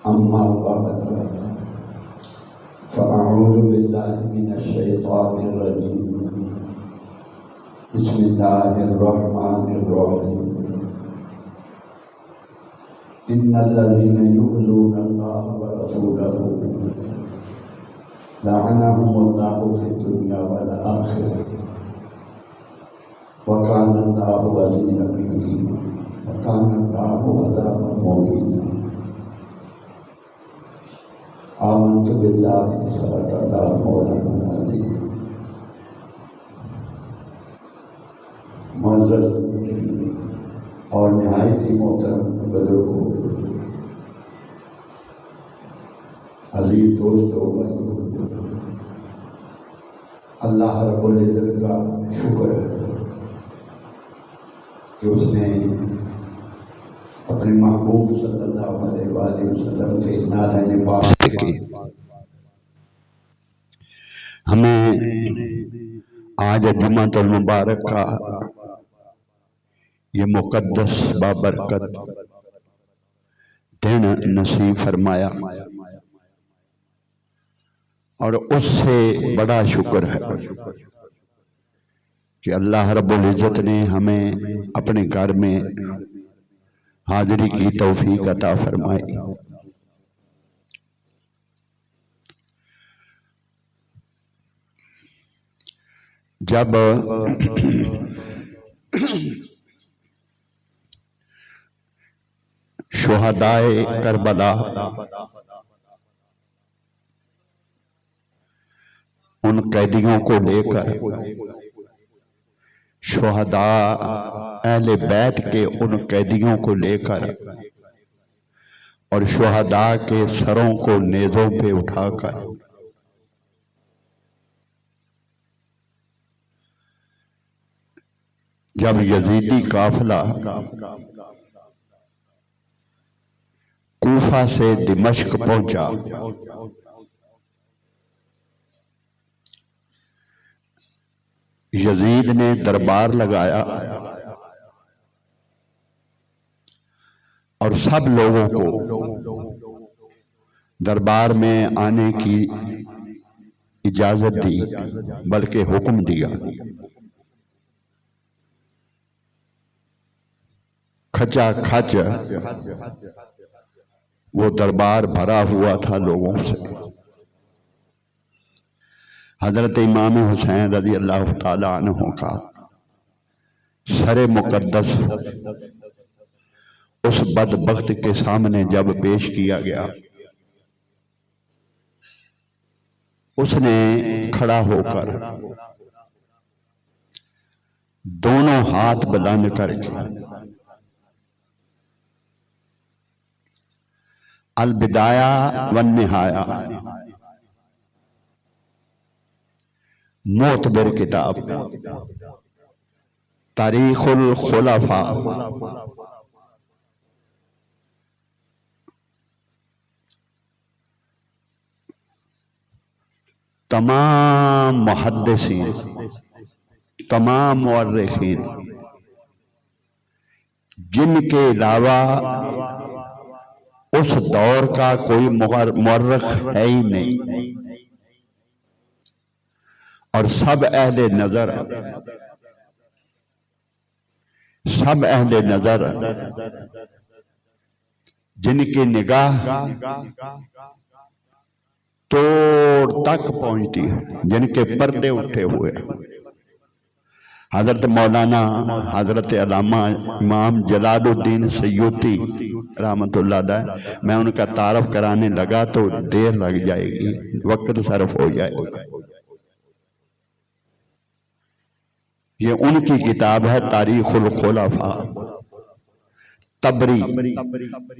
أما بعد فأعوذ بالله من الشيطان الرجيم بسم الله الرحمن الرحيم إن الذين يؤذون الله ورسوله لعنهم الله في الدنيا والآخرة وكان الله وليا حكيما وكان الله عذابا مهينا آمنت بالله صدق الله مولانا العظيم۔ معزز اور نہایت ہی محترم بزرگوں، عزیز دوستوں، بھائیوں، اللہ رب العزت کا شکر ہے کہ اس نے اپنے محبوب صلی اللہ علیہ وآلہ وسلم کے نالین پاک کی ہمیں آج جمعۃ المبارک کا یہ مقدس بابرکت دن نصیب فرمایا، اور اس سے بڑا شکر ہے کہ اللہ رب العزت نے ہمیں اپنے گھر میں حاضری کی توفیق عطا فرمائی۔ جب شہدائے کربلا ان قیدیوں کو لے کر، شہداء اہل بیت کے ان قیدیوں کو لے کر اور شہداء کے سروں کو نیزوں پہ اٹھا کر جب یزیدی قافلہ کوفہ سے دمشق پہنچا، یزید نے دربار لگایا اور سب لوگوں کو دربار میں آنے کی اجازت دی، بلکہ حکم دیا۔ کھچا کھچ وہ دربار بھرا ہوا تھا لوگوں سے۔ حضرت امام حسین رضی اللہ تعالیٰ عنہ کا سر مقدس اس بدبخت کے سامنے جب پیش کیا گیا، اس نے کھڑا ہو کر دونوں ہاتھ بلند کر کے البدایہ والنہایہ معتبر کتاب، تاریخ الخلفاء، تمام محدثین، تمام مورخین، جن کے علاوہ اس دور کا کوئی مورخ ہے ہی نہیں، اور سب اہل نظر جن کی نگاہ توڑ تک پہنچتی ہے، جن کے پردے اٹھے ہوئے، حضرت مولانا حضرت علامہ امام جلال الدین سیوطی رحمت اللہ علیہ، میں ان کا تعارف کرانے لگا تو دیر لگ جائے گی، وقت صرف ہو جائے گا۔ یہ ان کی کتاب ہے تاریخ الخلفاء۔ تبری،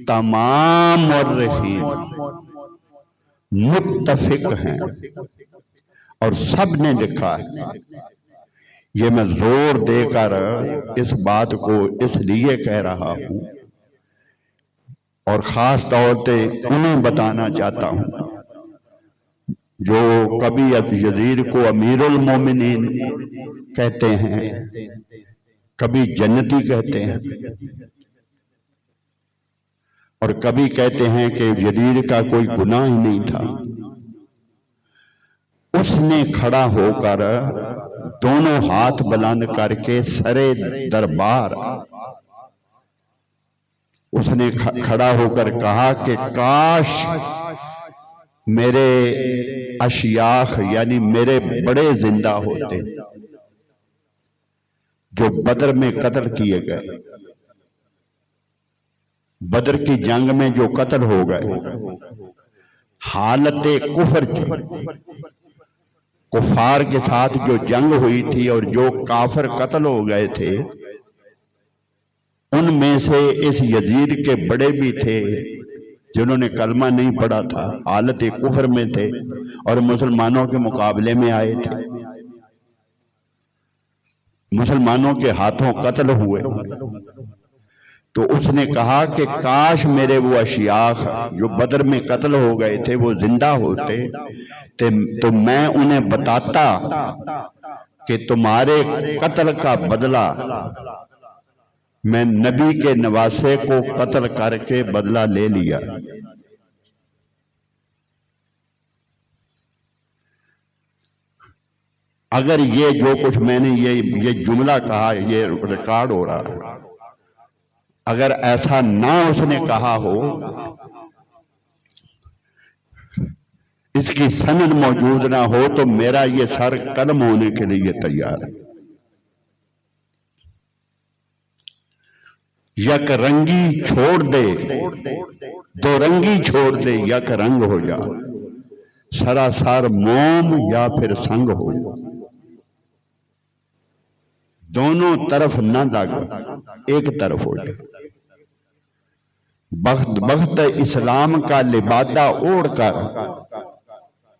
تمام مورخین متفق ہیں اور سب نے لکھا ہے۔ یہ میں زور دے کر اس بات کو اس لیے کہہ رہا ہوں اور خاص طور سے انہیں بتانا چاہتا ہوں جو کبھی یزید کو امیر المومنین کہتے ہیں، کبھی جنتی کہتے ہیں، اور کبھی کہتے ہیں کہ یزید کا کوئی گناہ ہی نہیں تھا، اس نے کھڑا ہو کر دونوں ہاتھ بلند کر کے سرے دربار اس نے کھڑا ہو کر کہا کہ کاش میرے اشیاخ یعنی میرے بڑے زندہ ہوتے جو بدر میں قتل کیے گئے، بدر کی جنگ میں جو قتل ہو گئے، حالت کفر کی، کفار کے ساتھ جو جنگ ہوئی تھی اور جو کافر قتل ہو گئے تھے، ان میں سے اس یزید کے بڑے بھی تھے جنہوں نے کلمہ نہیں پڑھا تھا، حالت کفر میں تھے اور مسلمانوں کے مقابلے میں آئے تھے، مسلمانوں کے ہاتھوں قتل ہوئے۔ تو اس نے کہا کہ کاش میرے وہ اشیاخ جو بدر میں قتل ہو گئے تھے وہ زندہ ہوتے تو میں انہیں بتاتا کہ تمہارے قتل کا بدلہ میں نبی کے نواسے کو قتل کر کے بدلہ لے لیا۔ اگر یہ جو کچھ میں نے یہ جملہ کہا، یہ ریکارڈ ہو رہا ہے، اگر ایسا نہ اس نے کہا ہو، اس کی سند موجود نہ ہو، تو میرا یہ سر قلم ہونے کے لیے تیار ہے۔ یک رنگی چھوڑ دے، دو رنگی چھوڑ دے، یک رنگ ہو جا، سراسر موم یا پھر سنگ ہو جا، دونوں طرف نہ لگ، ایک طرف ہو جا۔ بخت اسلام کا لبادہ اوڑھ کر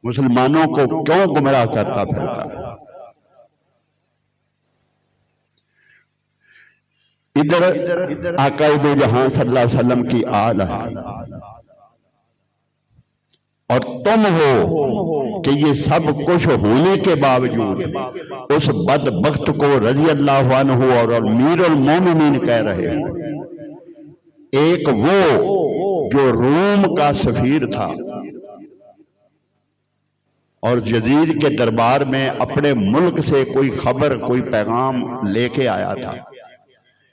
مسلمانوں کو کیوں گمراہ کرتا پھرتا؟ ادھر آقا دو جہاں صلی اللہ علیہ وسلم کی آل ہے اور تم ہو کہ یہ سب کچھ ہونے کے باوجود اس بدبخت کو رضی اللہ عنہ اور امیر المومنین کہہ رہے ہیں۔ ایک وہ جو روم کا سفیر تھا اور یزید کے دربار میں اپنے ملک سے کوئی خبر کوئی پیغام لے کے آیا تھا،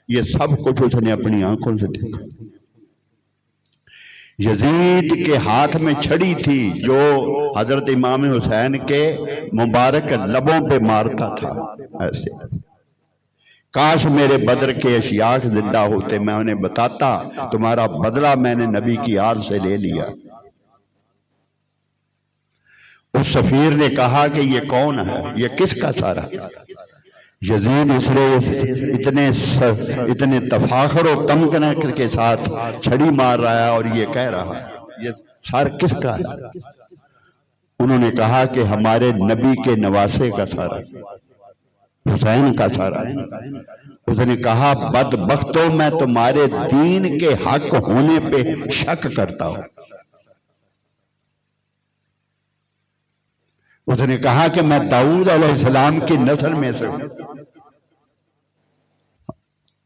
یہ سب کچھ اس نے اپنی آنکھوں سے دیکھا۔ یزید کے ہاتھ میں چھڑی تھی جو حضرت امام حسین کے مبارک لبوں پہ مارتا تھا، ایسے کاش میرے بدر کے اشیاخ زندہ ہوتے، میں انہیں بتاتا تمہارا بدلہ میں نے نبی کی آل سے لے لیا۔ اس سفیر نے کہا کہ یہ کون ہے، یہ کس کا سارا؟ یزید اس لیے اتنے تفاخر و تمکن کے ساتھ چھڑی مار رہا ہے اور یہ کہہ رہا ہے یہ سار کس کا ہے؟ انہوں نے کہا کہ ہمارے نبی کے نواسے کا سارا، حسین کا سارا ہے۔ اس نے کہا بدبختوں، میں تمہارے دین کے حق ہونے پہ شک کرتا ہوں۔ اس نے کہا کہ میں داؤد علیہ السلام کی نسل میں سے ہوں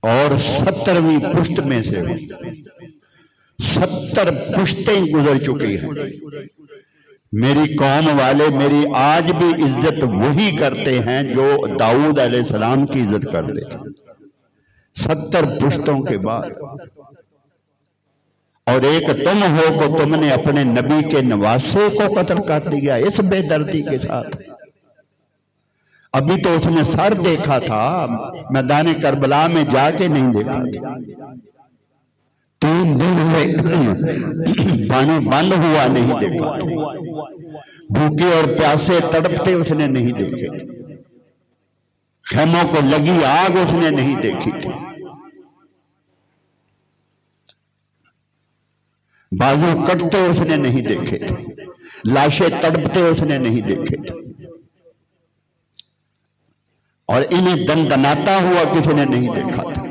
اور 70ویں پشت میں سے ہوں، 70 پشتیں گزر چکی ہیں۔ میری قوم والے میری آج بھی عزت وہی کرتے ہیں جو داؤد علیہ السلام کی عزت کرتے تھے، 70 پشتوں کے بعد۔ اور ایک تم ہو کہ تم نے اپنے نبی کے نواسے کو قتل کر دیا اس بے دردی کے ساتھ۔ ابھی تو اس نے سر دیکھا تھا، میدان کربلا میں جا کے نہیں دیکھا تھا۔ 3 دن پانی بند ہوا نہیں دیکھا تھا، بھوکے اور پیاسے تڑپتے اس نے نہیں دیکھے تھے، خیموں کو لگی آگ اس نے نہیں دیکھی تھی، بازو کٹتے اس نے نہیں دیکھے تھے، لاشیں تڑپتے اس نے نہیں دیکھے تھے، اور انہیں دندناتا ہوا کسی نے نہیں دیکھا تھا۔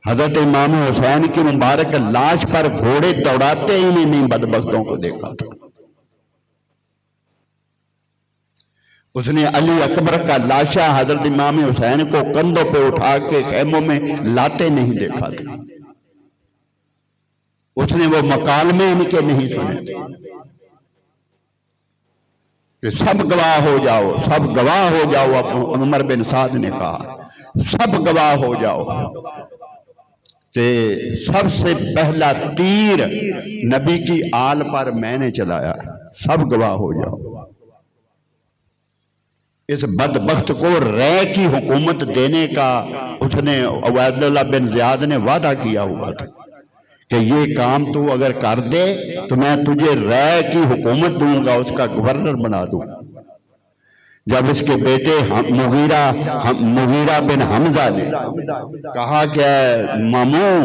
حضرت امام حسین کی مبارک لاش پر گھوڑے دوڑاتے انہیں نہیں بدبختوں کو دیکھا تھا۔ اس نے علی اکبر کا لاشا حضرت امام حسین کو کندھوں پہ اٹھا کے خیموں میں لاتے نہیں دیکھا تھا۔ اس نے وہ مکالمے ان کے نہیں سنے تھے کہ سب گواہ ہو جاؤ، سب گواہ ہو جاؤ. عمر بن سعد نے کہا سب گواہ ہو جاؤ کہ سب سے پہلا تیر نبی کی آل پر میں نے چلایا، سب گواہ ہو جاؤ. اس بدبخت کو رے کی حکومت دینے کا اس نے عبید اللہ بن زیاد نے وعدہ کیا ہوا تھا کہ یہ کام تو اگر کر دے تو میں تجھے رے کی حکومت دوں گا، اس کا گورنر بنا دوں. جب اس کے بیٹے مغیرہ بن حمزہ نے کہا کہ ماموں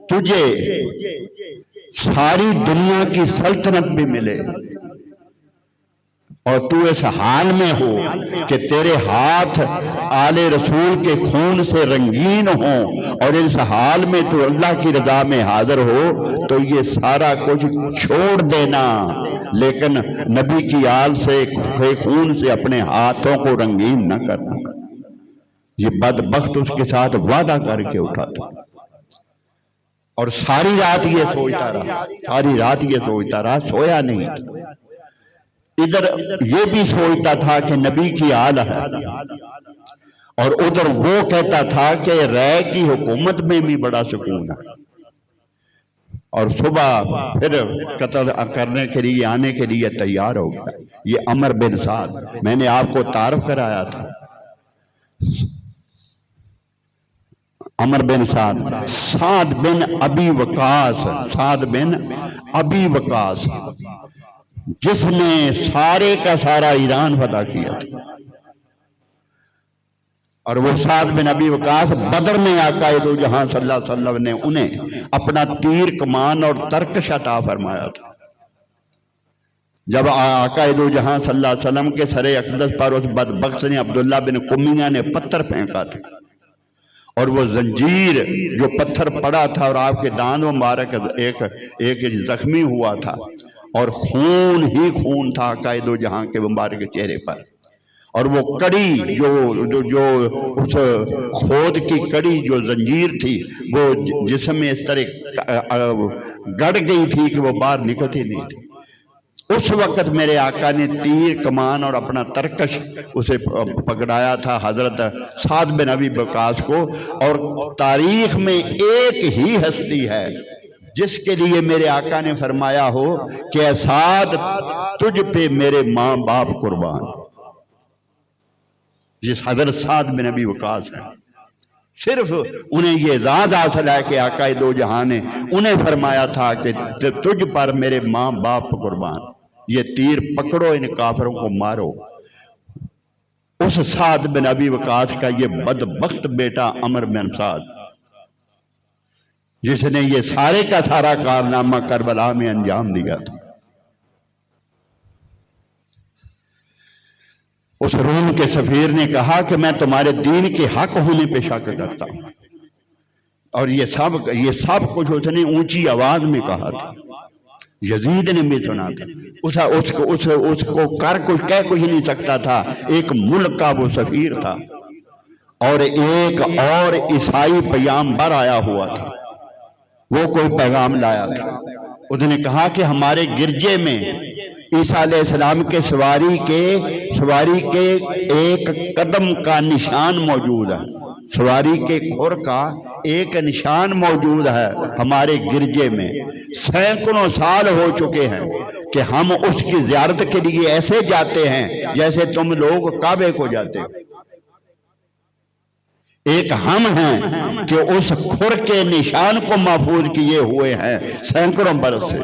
تجھے ساری دنیا کی سلطنت بھی ملے اور تو اس حال میں ہو کہ تیرے ہاتھ آل رسول کے خون سے رنگین ہوں اور اس حال میں تو اللہ کی رضا میں حاضر ہو تو یہ سارا کچھ چھوڑ دینا، لیکن نبی کی آل سے خون سے اپنے ہاتھوں کو رنگین نہ کرنا. یہ بدبخت اس کے ساتھ وعدہ کر کے اٹھا تھا اور ساری رات یہ سوچتا رہا، ساری رات یہ سوچتا رہا، سویا نہیں تھا. ادھر یہ بھی سوچتا تھا کہ نبی کی آل ہے اور ادھر وہ کہتا تھا کہ رے کی حکومت میں بھی بڑا سکون ہے. اور صبح پھر قتل کرنے کے لیے آنے کے لیے تیار ہو گیا. یہ عمر بن سعد، میں نے آپ کو تعارف کرایا تھا. عمر بن سعد، سعد بن ابی وقاص، سعد بن ابی وقاص جس نے سارے کا سارا ایران فتح کیا تھا. اور وہ سعد بن ابی وقاص بدر میں آقا دو جہاں صلی اللہ علیہ وسلم نے انہیں اپنا تیر کمان اور ترکش عطا فرمایا تھا. جب آقا دو جہاں صلی اللہ علیہ وسلم کے سر اقدس پر اس بدبخت نے عبداللہ بن قمیہ نے پتھر پھینکا تھا اور وہ زنجیر جو پتھر پڑا تھا اور آپ کے داند مبارک ایک زخمی ہوا تھا اور خون ہی خون تھا آقا دو جہاں کے مبارک چہرے پر. اور وہ کڑی جو اس خود کی کڑی جو زنجیر تھی وہ جسم میں اس طرح گڑ گئی تھی کہ وہ باہر نکلتی نہیں تھی. اس وقت میرے آقا نے تیر کمان اور اپنا ترکش اسے پکڑایا تھا حضرت سعد بن ابی وقاص کو. اور تاریخ میں ایک ہی ہستی ہے جس کے لیے میرے آقا نے فرمایا ہو کہ سعد تجھ پہ میرے ماں باپ قربان. جس حضرت سعد بن ابی وقاص ہیں، صرف انہیں یہ اعزاز حاصل ہے کہ آقا دو جہاں نے انہیں فرمایا تھا کہ تجھ پر میرے ماں باپ قربان، یہ تیر پکڑو ان کافروں کو مارو. اس سعد بن ابی وقاص کا یہ بدبخت بیٹا عمر بن سعد جس نے یہ سارے کا سارا کارنامہ کربلا میں انجام دیا تھا. اس روم کے سفیر نے کہا کہ میں تمہارے دین کے حق ہونے پہ شک کرتا ہوں. اور یہ سب کچھ اس نے اونچی آواز میں کہا تھا. یزید نے بھی سنا تھا. اس کو کہہ کچھ نہیں سکتا تھا. ایک ملک کا وہ سفیر تھا اور ایک اور عیسائی پیغمبر آیا ہوا تھا. وہ کوئی پیغام لایا تھا. اس نے کہا کہ ہمارے گرجے میں عیسیٰ علیہ السلام کے سواری کے ایک قدم کا نشان موجود ہے. سواری کے کھر کا ایک نشان موجود ہے ہمارے گرجے میں. سینکڑوں سال ہو چکے ہیں کہ ہم اس کی زیارت کے لیے ایسے جاتے ہیں جیسے تم لوگ کعبے کو جاتے ہو. ایک ہم ہیں کہ اس کھر کے نشان کو محفوظ کیے ہوئے ہیں سینکڑوں برس سے،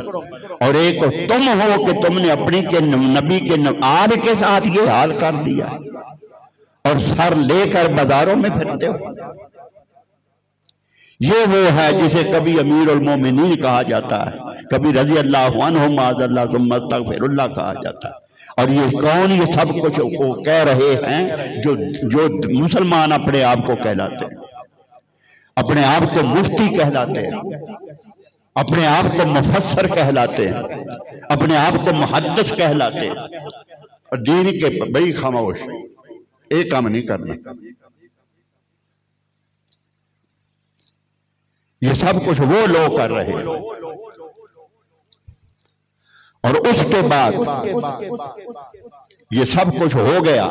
اور ایک تم ہو کہ تم نے اپنی کے نبی کے آل کے ساتھ یہ حال کر دیا اور سر لے کر بازاروں میں پھرتے ہو. یہ وہ ہے جسے کبھی امیر المومنین کہا جاتا ہے، کبھی رضی اللہ عنہ معاذ اللہ ثم استغفر اللہ کہا جاتا ہے. اور یہ کون یہ سب کچھ کہہ رہے ہیں جو مسلمان اپنے آپ کو کہلاتے ہیں، اپنے آپ کو مفتی کہلاتے ہیں، اپنے آپ کو مفسر کہلاتے ہیں، اپنے آپ کو محدث کہلاتے ہیں. اور دین کے بڑی خاموش، ایک کام نہیں کرنا. یہ سب کچھ وہ لوگ کر رہے ہیں۔ اور اس کے بعد یہ سب کچھ ہو گیا،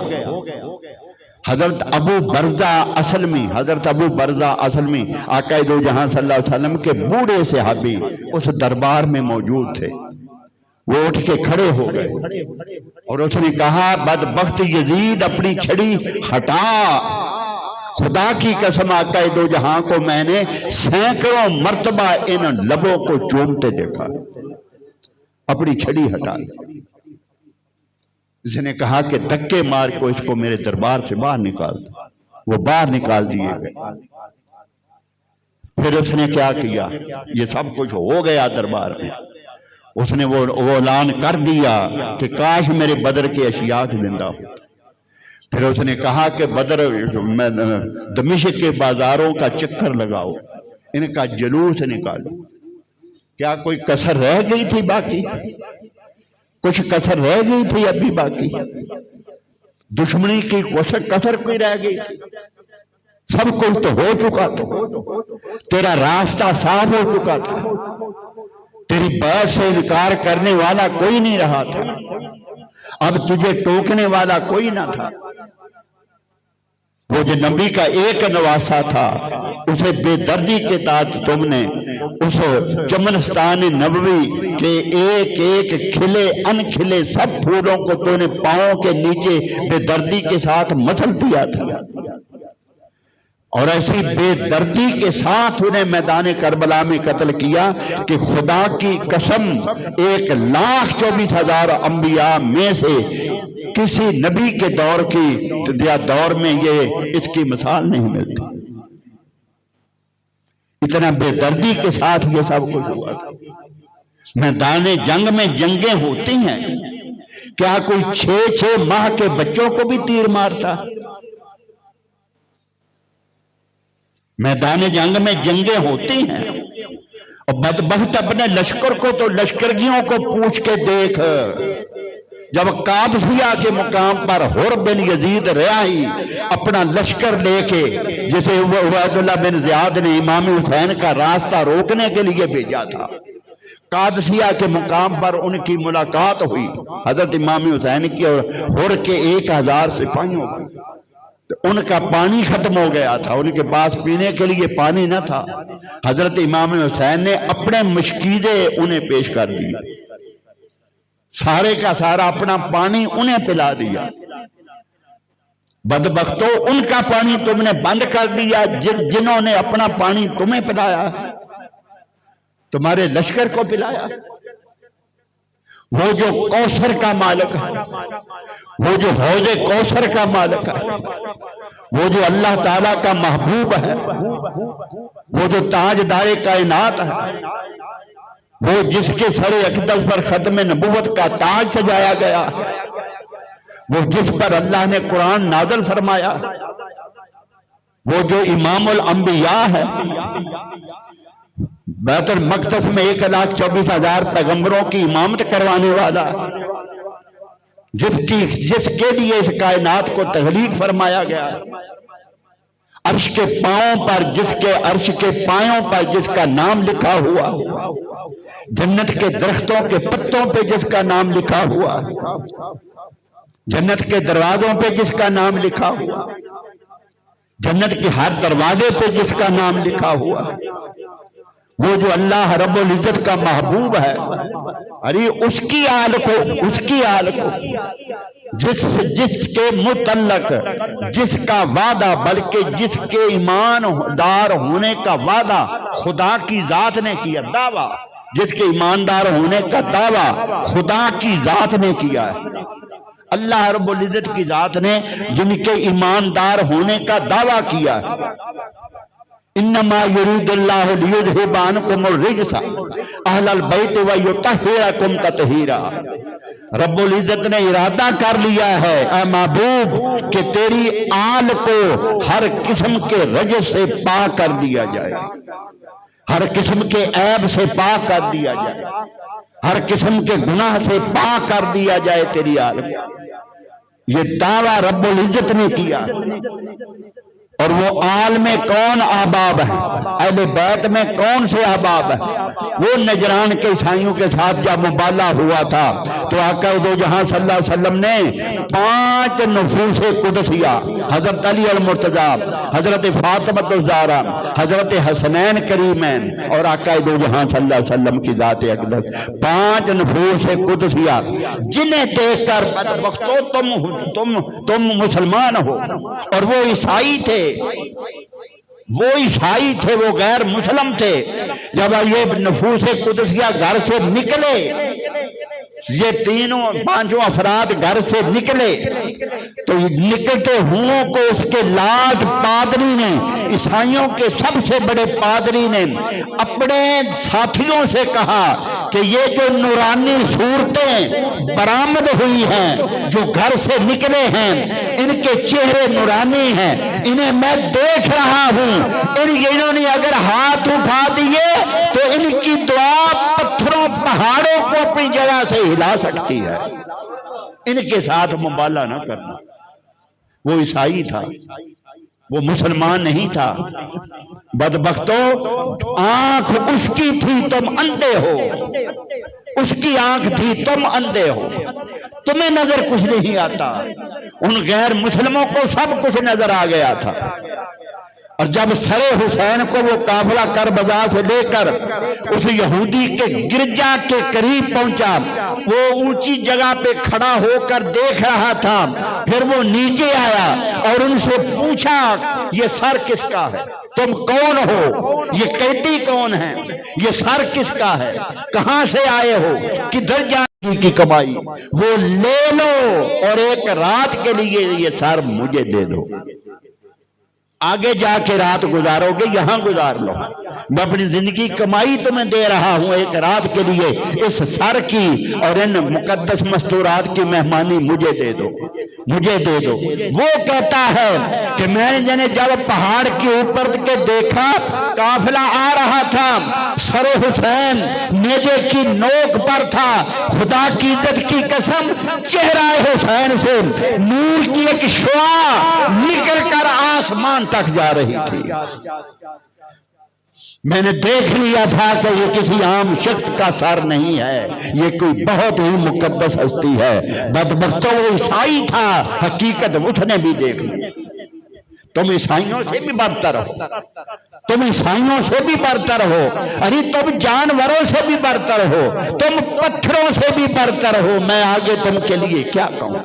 حضرت ابو برزہ اسلمی آقا دو جہاں صلی اللہ علیہ وسلم کے بوڑھے صحابی اس دربار میں موجود تھے۔ وہ اٹھ کے کھڑے ہو گئے اور اس نے کہا بدبخت یزید اپنی چھڑی ہٹا، خدا کی قسم آقا دو جہاں کو میں نے سینکڑوں مرتبہ ان لبوں کو چومتے دیکھا، اپنی چھڑی ہٹا۔ اس نے کہا کہ دھکے مار کو اس کو میرے دربار سے باہر نکال دو۔ وہ باہر نکال دیے گئے۔ پھر اس نے کیا کیا؟ یہ سب کچھ ہو گیا دربار میں، اس نے وہ اعلان کر دیا کہ کاش میرے بدر کے اشیاء زندہ ہو۔ پھر اس نے کہا کہ بدر دمشق کے بازاروں کا چکر لگاؤ، ان کا جلوس نکالو۔ کیا کوئی کسر رہ گئی تھی باقی؟ کچھ کسر رہ گئی تھی ابھی باقی؟ دشمنی کی کسر کوئی رہ گئی تھی؟ سب کچھ تو ہو چکا تھا، تیرا راستہ صاف ہو چکا تھا، تیری بات سے انکار کرنے والا کوئی نہیں رہا تھا، اب تجھے ٹوکنے والا کوئی نہ تھا۔ وہ جو نبی کا ایک نواسا تھا اسے بے دردی کے ساتھ تم نے اس چمنستان نبوی کے ایک ایک کھلے ان کھلے سب پھولوں کو تو نے پاؤں کے نیچے بے دردی کے ساتھ مچل دیا تھا، اور ایسی بے دردی کے ساتھ انہیں میدان کربلا میں قتل کیا کہ خدا کی قسم 1,24,000 انبیاء میں سے کسی نبی کے دور میں یہ اس کی مثال نہیں ملتی۔ اتنا بے دردی کے ساتھ یہ سب کچھ ہوا تھا۔ میدان جنگ میں جنگیں ہوتی ہیں، کیا کوئی 6 ماہ کے بچوں کو بھی تیر مارتا؟ میدان جنگ میں جنگیں ہوتی ہیں، اور بدبخت اپنے لشکر کو تو لشکرگیوں کو پوچھ کے دیکھ، جب قادسیہ کے مقام پر حر بن یزید ریاحی اپنا لشکر لے کے، جسے عبید اللہ بن زیاد نے امام حسین کا راستہ روکنے کے لیے بھیجا تھا، قادسیہ کے مقام پر ان کی ملاقات ہوئی حضرت امام حسین کی اور حر کے 1,000 سپاہیوں کی۔ ان کا پانی ختم ہو گیا تھا، ان کے پاس پینے کے لیے پانی نہ تھا۔ حضرت امام حسین نے اپنے مشکیزے انہیں پیش کر دی، سارے کا سارا اپنا پانی انہیں پلا دیا۔ بدبختو، ان کا پانی تم نے بند کر دیا، جنہوں نے اپنا پانی تمہیں پلایا، تمہارے لشکر کو پلایا۔ وہ جو کوثر کا مالک ہے، وہ جو حوض کوثر کا مالک ہے، وہ جو اللہ تعالیٰ کا محبوب ہے، وہ جو تاجدار کائنات ہے، وہ جس کے سر اقدس پر ختم نبوت کا تاج سجایا گیا، وہ جس پر اللہ نے قرآن نازل فرمایا، وہ جو امام الانبیاء ہے، بیت المقدس میں 1,24,000 پیغمبروں کی امامت کروانے والا، جس کے لیے اس کائنات کو تخلیق فرمایا گیا، عرش کے پاؤں پر جس کے عرش کے پایوں پر جس کا نام لکھا ہوا، جنت کے درختوں کے پتوں پہ جس کا نام لکھا ہوا، جنت کے دروازوں پہ جس کا نام لکھا ہوا، جنت کے ہر دروازے پہ جس کا نام لکھا ہوا، وہ جو اللہ رب العزت کا محبوب ہے، ارے اس کی آل کو جس کے متعلق جس کا وعدہ، بلکہ جس کے ایمان دار ہونے کا وعدہ خدا کی ذات نے کیا، دعویٰ جس کے ایماندار ہونے کا دعویٰ خدا کی ذات نے کیا ہے، اللہ رب العزت کی ذات نے جن کے ایماندار ہونے کا دعویٰ کیا ہے۔ انما یرید اللہ لیذھب عنکم الرجس اہل البیت ویطہرکم تطہیرا۔ رب العزت نے ارادہ کر لیا ہے اے محبوب کہ تیری آل کو ہر قسم کے رجس سے پاک کر دیا جائے، ہر قسم کے عیب سے پاک کر دیا جائے، ہر قسم کے گناہ سے پاک کر دیا جائے تیری آل کو۔ یہ دعویٰ رب العزت نے کیا، اور وہ آل میں کون احباب ہیں، اہل بیت میں کون سے احباب ہیں؟ وہ نجران کے عیسائیوں کے ساتھ جب مبالہ ہوا تھا تو آقا دو جہاں صلی اللہ علیہ وسلم نے 5 نفوس قدسیہ، حضرت علی المرتضیٰ، حضرت فاطمہ الزہرا، حضرت حسنین کریمین اور آقا دو جہاں صلی اللہ علیہ وسلم کی ذات اقدس، 5 نفوس قدسیہ جنہیں دیکھ کر بدبختو تم مسلمان ہو، اور وہ عیسائی تھے، وہ عیسائی تھے، وہ غیر مسلم تھے۔ جب یہ نفوس قدسیہ گھر سے نکلے، یہ 5 افراد گھر سے نکلے تو نکلتے ہوں کو اس کے لاٹ پادری نے، عیسائیوں کے سب سے بڑے پادری نے اپنے ساتھیوں سے کہا کہ یہ جو نورانی صورتیں برآمد ہوئی ہیں، جو گھر سے نکلے ہیں، ان کے چہرے نورانی ہیں، انہیں میں دیکھ رہا ہوں، انہوں نے اگر ہاتھ اٹھا دیے تو ان کی دعا پتھروں پہاڑوں کو اپنی جگہ سے ہلا سکتی ہے۔ ان کے ساتھ مبالہ نہ کرنا۔ وہ عیسائی تھا، وہ مسلمان نہیں تھا۔ بدبختو، آنکھ اس کی تھی تم اندھے ہو، اس کی آنکھ تھی تم اندھے ہو، تمہیں نظر کچھ نہیں آتا، ان غیر مسلموں کو سب کچھ نظر آ گیا تھا۔ اور جب سر حسین کو وہ قافلہ کربلا سے لے کر اس یہودی کے گرجا کے قریب پہنچا، وہ اونچی جگہ پہ کھڑا ہو کر دیکھ رہا تھا، پھر وہ نیچے آیا اور ان سے پوچھا یہ سر کس کا ہے، تم کون ہو، یہ قیدی کون ہے، یہ سر کس کا ہے، کہاں سے آئے ہو، کدھر جانے کی کمائی، وہ لے لو اور ایک رات کے لیے یہ سر مجھے دے دو، آگے جا کے رات گزارو گے، یہاں گزار لو، میں اپنی زندگی کمائی تمہیں دے رہا ہوں، ایک رات کے لیے اس سر کی اور ان مقدس مستورات کی مہمانی مجھے دے دو، مجھے دے دو۔ وہ کہتا ہے کہ میں نے جب پہاڑ کے اوپر کے دیکھا قافلہ آ رہا تھا، سر حسین نیزے کی نوک پر تھا، خدا کی عزت کی قسم چہرہ حسین سے نور کی ایک شعاع نکل کر آسمان تک جا رہی تھی۔ میں نے دیکھ لیا تھا کہ یہ کسی عام شخص کا سر نہیں ہے، یہ کوئی بہت ہی مقدس ہستی ہے۔ بدبختوں، وہ عیسائی تھا، حقیقت اس نے بھی دیکھ لی۔ تم عیسائیوں سے بھی برتر ہو، تم عیسائیوں سے بھی برتر ہو، ارے تم جانوروں سے بھی برتر ہو، تم پتھروں سے بھی برتر ہو، میں آگے تم کے لیے کیا کہوں؟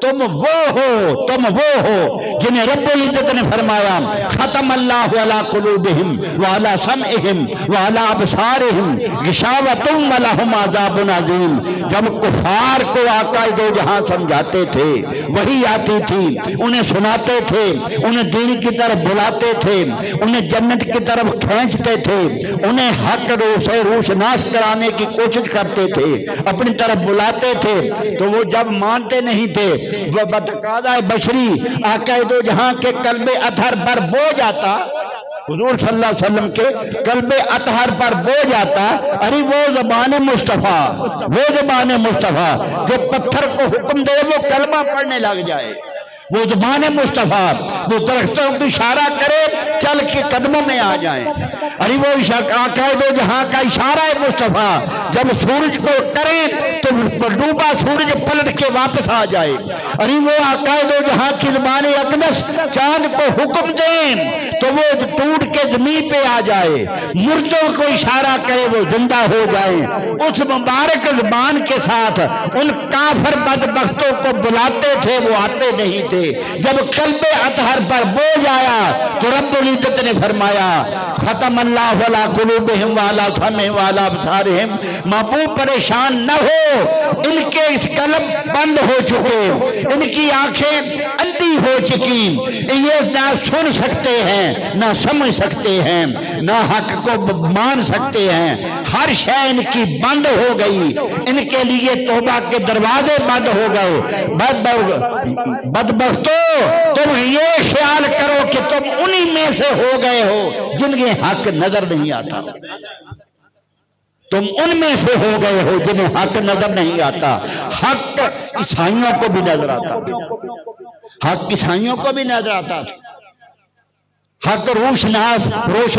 تم وہ ہو جنہیں رب العزت نے فرمایا ختم اللہ علی قلوبہم وعلی سمعہم وعلی ابصارہم غشاوۃ ولہم عذاب عظیم۔ جب کفار کو آقا دو جہاں سمجھاتے تھے، وحی آتی تھی، انہیں سناتے تھے، انہیں دین کی طرف بلاتے تھے، انہیں جنت کی طرف کھینچتے تھے، انہیں حق روشناس کرانے کی کوشش کرتے تھے، اپنی طرف بلاتے تھے، تو وہ جب مانتے نہیں تھے، وہ بتقاضۂ بشری آقا دو جہاں کے قلب اطہر پر بوجھ آتا، حضور صلی اللہ علیہ وسلم کے قلب اطہر پر بوجھ آتا، ارے وہ زبان مصطفیٰ جو پتھر کو حکم دے وہ کلمہ پڑھنے لگ جائے، وہ زبان مصطفیٰ وہ درختوں کو اشارہ کرے چل کے قدموں میں آ جائیں، ارے وہ آقا دو جہاں کا اشارہ ہے مصطفیٰ، جب سورج کو کریں تو ڈوبا سورج پلٹ کے واپس آ جائے، ارے وہ آقا دو جہاں کی زبان اقدس چاند کو حکم دیں تو وہ ٹوٹ کے زمین پہ آ جائے، مردوں کو اشارہ کرے وہ زندہ ہو جائیں، اس مبارک زبان کے ساتھ ان کافر بدبختوں کو بلاتے تھے، وہ آتے نہیں تھے۔ جب قلب اطہر پر بوجھ آیا تو رب العزت نے فرمایا ختم اللہ علی قلوبہم وعلی سمعہم وعلی ابصارہم، محبوب پریشان نہ ہو، ان کے اس قلب بند ہو چکے، ان کی آنکھیں اندھی ہو چکی، یہ نہ سن سکتے ہیں، نہ سمجھ سکتے ہیں، نہ حق کو مان سکتے ہیں، ہر شے ان کی بند ہو گئی، ان کے لیے توبہ کے دروازے بند ہو گئے۔ بدبختو، تم یہ خیال کرو کہ تم انہی میں سے ہو گئے ہو جنہیں حق نظر نہیں آتا، تم ان میں سے ہو گئے ہو جنہیں حق نظر نہیں آتا۔ حق عیسائیوں کو بھی نظر آتا تھا، حق عیسائیوں کو بھی نظر آتا تھا، حق روشن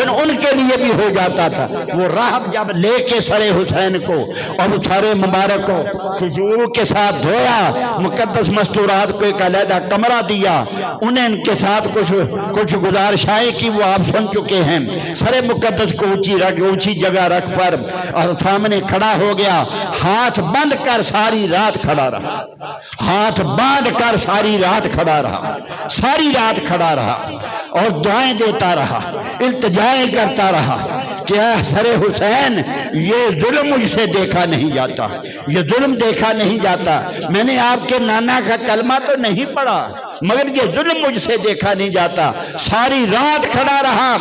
ان کے لیے بھی ہو جاتا تھا۔ وہ راہب جب لے کے سر حسین کو اور سر مبارک کو خضور کے ساتھ دھویا، مقدس مستورات کو ایک علیحدہ کمرہ دیا، انہیں ان کے ساتھ کچھ گزارشائیں کی، وہ آپ سن چکے ہیں۔ سر مقدس کو اونچی جگہ رکھ پر اور سامنے کھڑا ہو گیا، ہاتھ بند کر ساری رات کھڑا رہا، ہاتھ باندھ کر ساری رات کھڑا رہا، ساری رات کھڑا رہا اور دعائیں دیتا رہا، التجائیں کرتا رہا کہ اے سر حسین، یہ ظلم مجھ سے دیکھا نہیں جاتا، یہ ظلم دیکھا نہیں جاتا، میں نے آپ کے نانا کا کلمہ تو نہیں پڑھا مگر یہ ظلم مجھ سے دیکھا نہیں جاتا۔ ساری رات کھڑا رہا۔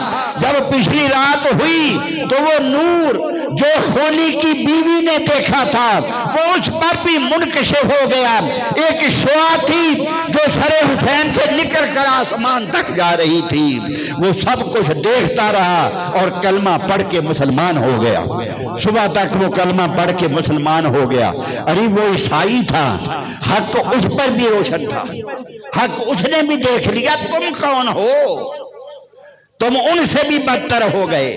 جب پچھلی رات ہوئی تو وہ نور جو خولی کی بیوی نے دیکھا تھا وہ اس پر بھی منکشف ہو گیا۔ ایک شعاع تھی جو سر حسین سے نکل کر آسمان تک جا رہی تھی، وہ سب کچھ دیکھتا رہا اور کلمہ پڑھ کے مسلمان ہو گیا۔ صبح تک وہ کلمہ پڑھ کے مسلمان ہو گیا۔ ارے وہ عیسائی تھا، حق اس پر بھی روشن تھا، حق اس نے بھی دیکھ لیا۔ تم کون ہو؟ تم ان سے بھی بدتر ہو گئے،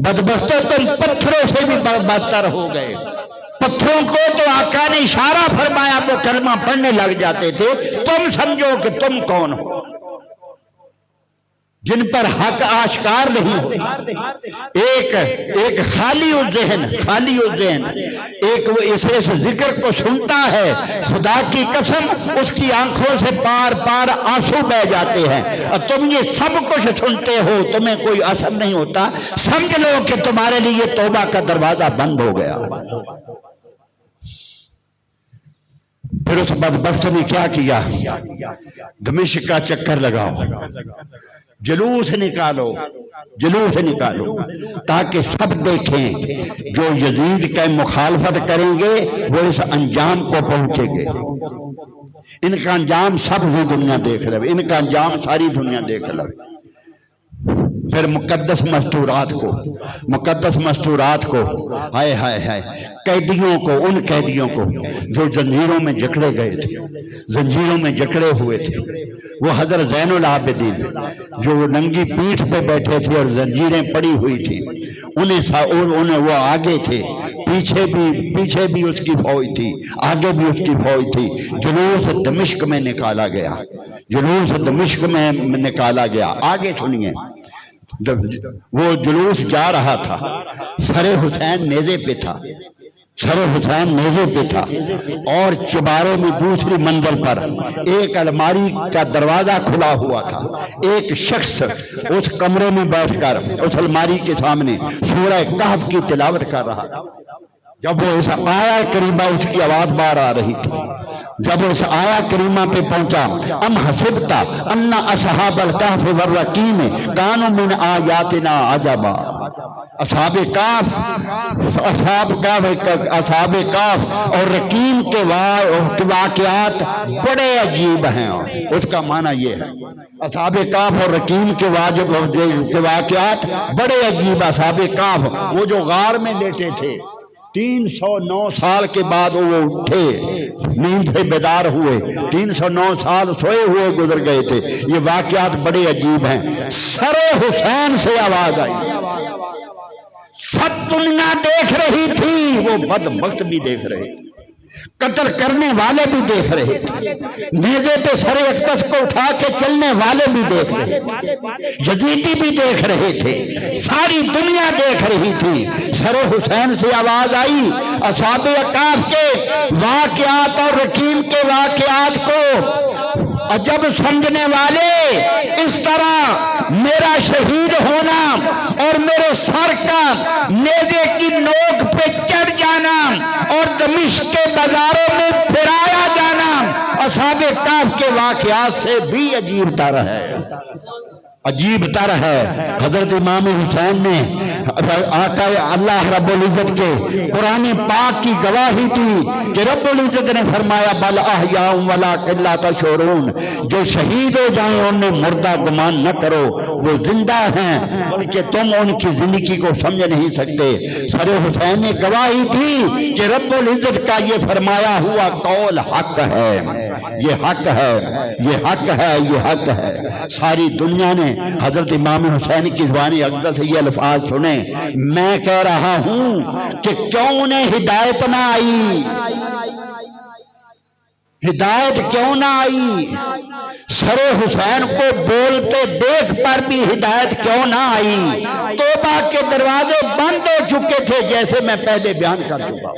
بدبختو تم پتھروں سے بھی بدتر ہو گئے۔ پتھروں کو تو آقا نے اشارہ فرمایا وہ کلمہ پڑھنے لگ جاتے تھے، تم سمجھو کہ تم کون ہو؟ جن پر حق آشکار نہیں ہوتا، ایک خالی الذہن ایک وہ اس ذکر کو سنتا ہے، خدا کی قسم اس کی آنکھوں سے پار پار آنسو بہ جاتے ہیں۔ اور تم یہ سب کچھ سنتے ہو، تمہیں کوئی اثر نہیں ہوتا، سمجھ لو کہ تمہارے لیے توبہ کا دروازہ بند ہو گیا۔ پھر اس بدبخت نے کیا کیا؟ دمشق کا چکر لگاؤ، جلوس نکالو تاکہ سب دیکھیں، جو یزید کا مخالفت کریں گے وہ اس انجام کو پہنچیں گے۔ ان کا انجام سب دنیا دیکھ لے، ان کا انجام ساری دنیا دیکھ لے۔ پھر مقدس مستورات کو ہائے ہائے ہائے، قیدیوں کو، ان قیدیوں کو جو زنجیروں میں جکڑے گئے تھے، زنجیروں میں جکڑے ہوئے تھے، وہ حضرت زین العابدین جو ننگی پیٹھ پہ بیٹھے تھے اور زنجیریں پڑی ہوئی تھی، انہیں وہ آگے تھے، پیچھے بھی اس کی فوج تھی، آگے بھی اس کی فوج تھی۔ جلوس دمشق میں نکالا گیا۔ آگے سنیے، وہ جلوس جا رہا تھا، سر حسین نیزے پہ تھا، اور چبارے میں دوسری منزل پر ایک الماری کا دروازہ کھلا ہوا تھا۔ ایک شخص اس کمرے میں بیٹھ کر اس الماری کے سامنے سورہ کہف کی تلاوت کر رہا تھا۔ جب وہ اس آیہ کریمہ، اس کی آواز باہر آ رہی تھی، جب اس آیہ کریمہ پہ پہنچا، ام حسبتا ان اصحاب الکہف والرقیم کانوا من آیاتنا عجبا۔ اصحاب کہف اور رقیم کے واقعات بڑے عجیب ہیں۔ اس کا معنی یہ ہے، اصحاب کہف اور رقیم کے واقعات بڑے عجیب۔ اصحاب کہف وہ جو غار میں لیٹے تھے، 309 سال کے بعد وہ اٹھے، نیند سے بیدار ہوئے، 309 سال سوئے ہوئے گزر گئے تھے۔ یہ واقعات بڑے عجیب ہیں۔ سر حسین سے آواز آئی، سب دنیا دیکھ رہی تھی، وہ بدبخت بھی دیکھ رہے تھے، قتل کرنے والے بھی دیکھ رہے تھے، نیزے پہ سر اقدس کو اٹھا کے چلنے والے بھی دیکھ رہے تھے، یزیدی بھی دیکھ رہے تھے، ساری دنیا دیکھ رہی تھی۔ سر حسین سے آواز آئی، اصحاب کہف کے واقعات اور رقیم کے واقعات کو عجب سمجھنے والے، اس طرح میرا شہید ہونا اور میرے سر کا نیزے کی نوک پہ چڑھ جانا اور دمشق کے بازاروں میں پھرایا جانا اصحاب کہف کے واقعات سے بھی عجیب تر ہے۔ حضرت امام حسین نے آقا اللہ رب العزت کے قرآن پاک کی گواہی دی کہ رب العزت نے فرمایا بل احیاء ولکن لا تشعرون، جو شہید ہو جائیں انہیں مردہ گمان نہ کرو، وہ زندہ ہیں بلکہ تم ان کی زندگی کو سمجھ نہیں سکتے۔ سر حسین نے گواہی دی کہ رب العزت کا یہ فرمایا ہوا قول حق ہے۔ یہ حق ہے، یہ حق ہے، یہ حق ہے۔ ساری دنیا نے حضرت امام حسین کی زبان اقدس سے یہ الفاظ سنے، میں کہہ رہا ہوں کہ کیوں انہیں ہدایت نہ آئی، ہدایت کیوں نہ آئی؟ سر حسین کو بولتے دیکھ پر بھی ہدایت کیوں نہ آئی؟ توبہ کے دروازے بند ہو چکے تھے، جیسے میں پہلے بیان کر چکا ہوں۔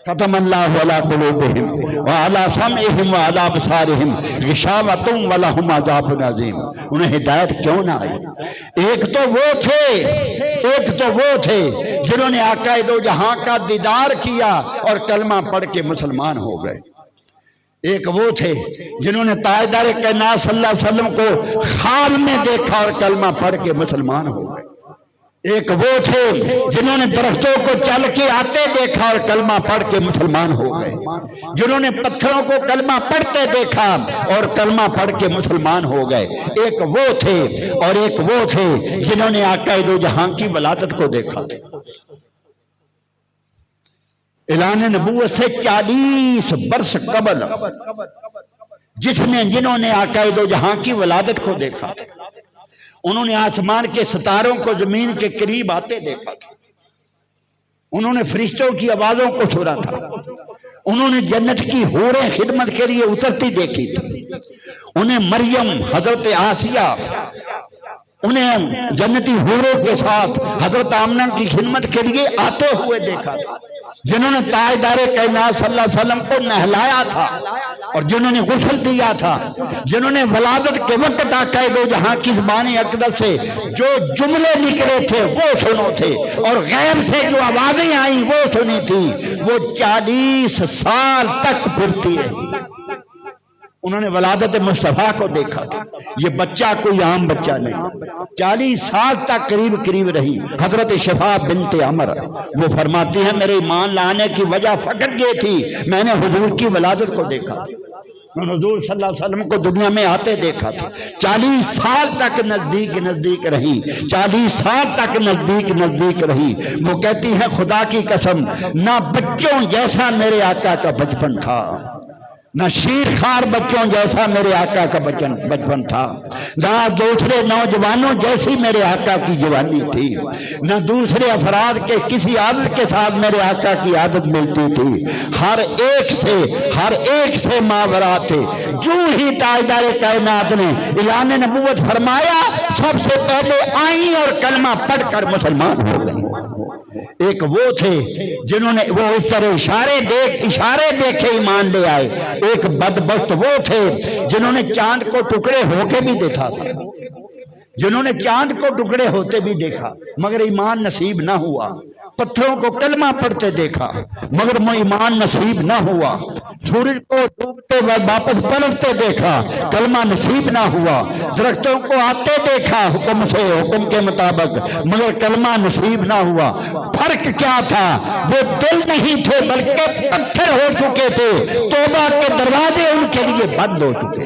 ختم اللہ علی قلوبہم وعلی سمعہم وعلی ابصارہم غشاوۃ ولہم عذاب عظیم۔ انہیں ہدایت کیوں نہ آئی؟ ایک تو وہ تھے جنہوں نے آقا دو جہاں کا دیدار کیا اور کلمہ پڑھ کے مسلمان ہو گئے۔ ایک وہ تھے جنہوں نے تاجدار کائنات صلی اللہ علیہ وسلم کو خواب میں دیکھا اور کلمہ پڑھ کے مسلمان ہو گئے۔ ایک وہ تھے جنہوں نے درختوں کو چل کے آتے دیکھا اور کلمہ پڑھ کے مسلمان ہو گئے۔ جنہوں نے پتھروں کو کلمہ پڑھتے دیکھا اور کلمہ پڑھ کے مسلمان ہو گئے۔ ایک وہ تھے اور ایک وہ تھے جنہوں نے آقا دو جہاں کی ولادت کو دیکھا۔ اعلان نبوت سے 40 برس قبل جنہوں نے آقا دو جہاں کی ولادت کو دیکھا تھا، انہوں نے آسمان کے ستاروں کو زمین کے قریب آتے دیکھا تھا، انہوں نے فرشتوں کی آوازوں کو سنا تھا، انہوں نے جنت کی حوریں خدمت کے لیے اترتی دیکھی تھی، انہیں مریم، حضرت آسیہ، انہیں جنتی حوروں کے ساتھ حضرت آمنہ کی خدمت کے لیے آتے ہوئے دیکھا تھا، جنہوں نے تاجدار کائنات صلی اللہ علیہ وسلم کو نہلایا تھا اور جنہوں نے غسل دیا تھا، جنہوں نے ولادت کے وقت آقا دو جہاں کی زبان اقدس سے جو جملے نکلے تھے وہ سنو تھے اور غیب سے جو آوازیں آئیں وہ سنی تھی، وہ 40 سال تک پھرتی ہے۔ انہوں نے ولادت مصطفیٰ کو دیکھا تھا، یہ بچہ کوئی عام بچہ نہیں، 40 سال تک قریب رہی۔ حضرت شفا بنت عمر وہ فرماتی ہیں میرے ایمان لانے کی وجہ فقط یہ تھی میں نے حضور کی ولادت کو دیکھا تھا، میں حضور صلی اللہ علیہ وسلم کو دنیا میں آتے دیکھا تھا۔ 40 سال تک نزدیک رہی، 40 سال تک نزدیک رہی۔ وہ کہتی ہے خدا کی قسم نہ بچوں جیسا میرے آقا کا بچپن تھا، نہ شیر خار بچوں جیسا میرے آقا کا بچپن تھا، نہ دوسرے نوجوانوں جیسی میرے آقا کی جوانی تھی، نہ دوسرے افراد کے کسی عادت کے ساتھ میرے آقا کی عادت ملتی تھی، ہر ایک سے ماورا تھے۔ جو ہی تاجدار کائنات نے اعلان نبوت فرمایا سب سے پہلے آئیں اور کلمہ پڑھ کر مسلمان ہو گئے۔ ایک وہ تھے جنہوں نے وہ اس طرح اشارے دیکھے ایمان لے آئے۔ ایک بدبخت وہ تھے جنہوں نے چاند کو ٹکڑے ہو کے بھی دیکھا تھا، جنہوں نے چاند کو ٹکڑے ہوتے بھی دیکھا مگر ایمان نصیب نہ ہوا، پتھروں کو کلمہ پڑھتے دیکھا مگر وہ ایمان نصیب نہ ہوا، سورج کو ڈوبتے واپس پلٹتے دیکھا کلمہ نصیب نہ ہوا، درختوں کو آتے دیکھا حکم کے مطابق مگر کلمہ نصیب نہ ہوا۔ فرق کیا تھا؟ وہ دل نہیں تھے بلکہ پتھر ہو چکے تھے، توبہ کے دروازے ان کے لیے بند ہو چکے۔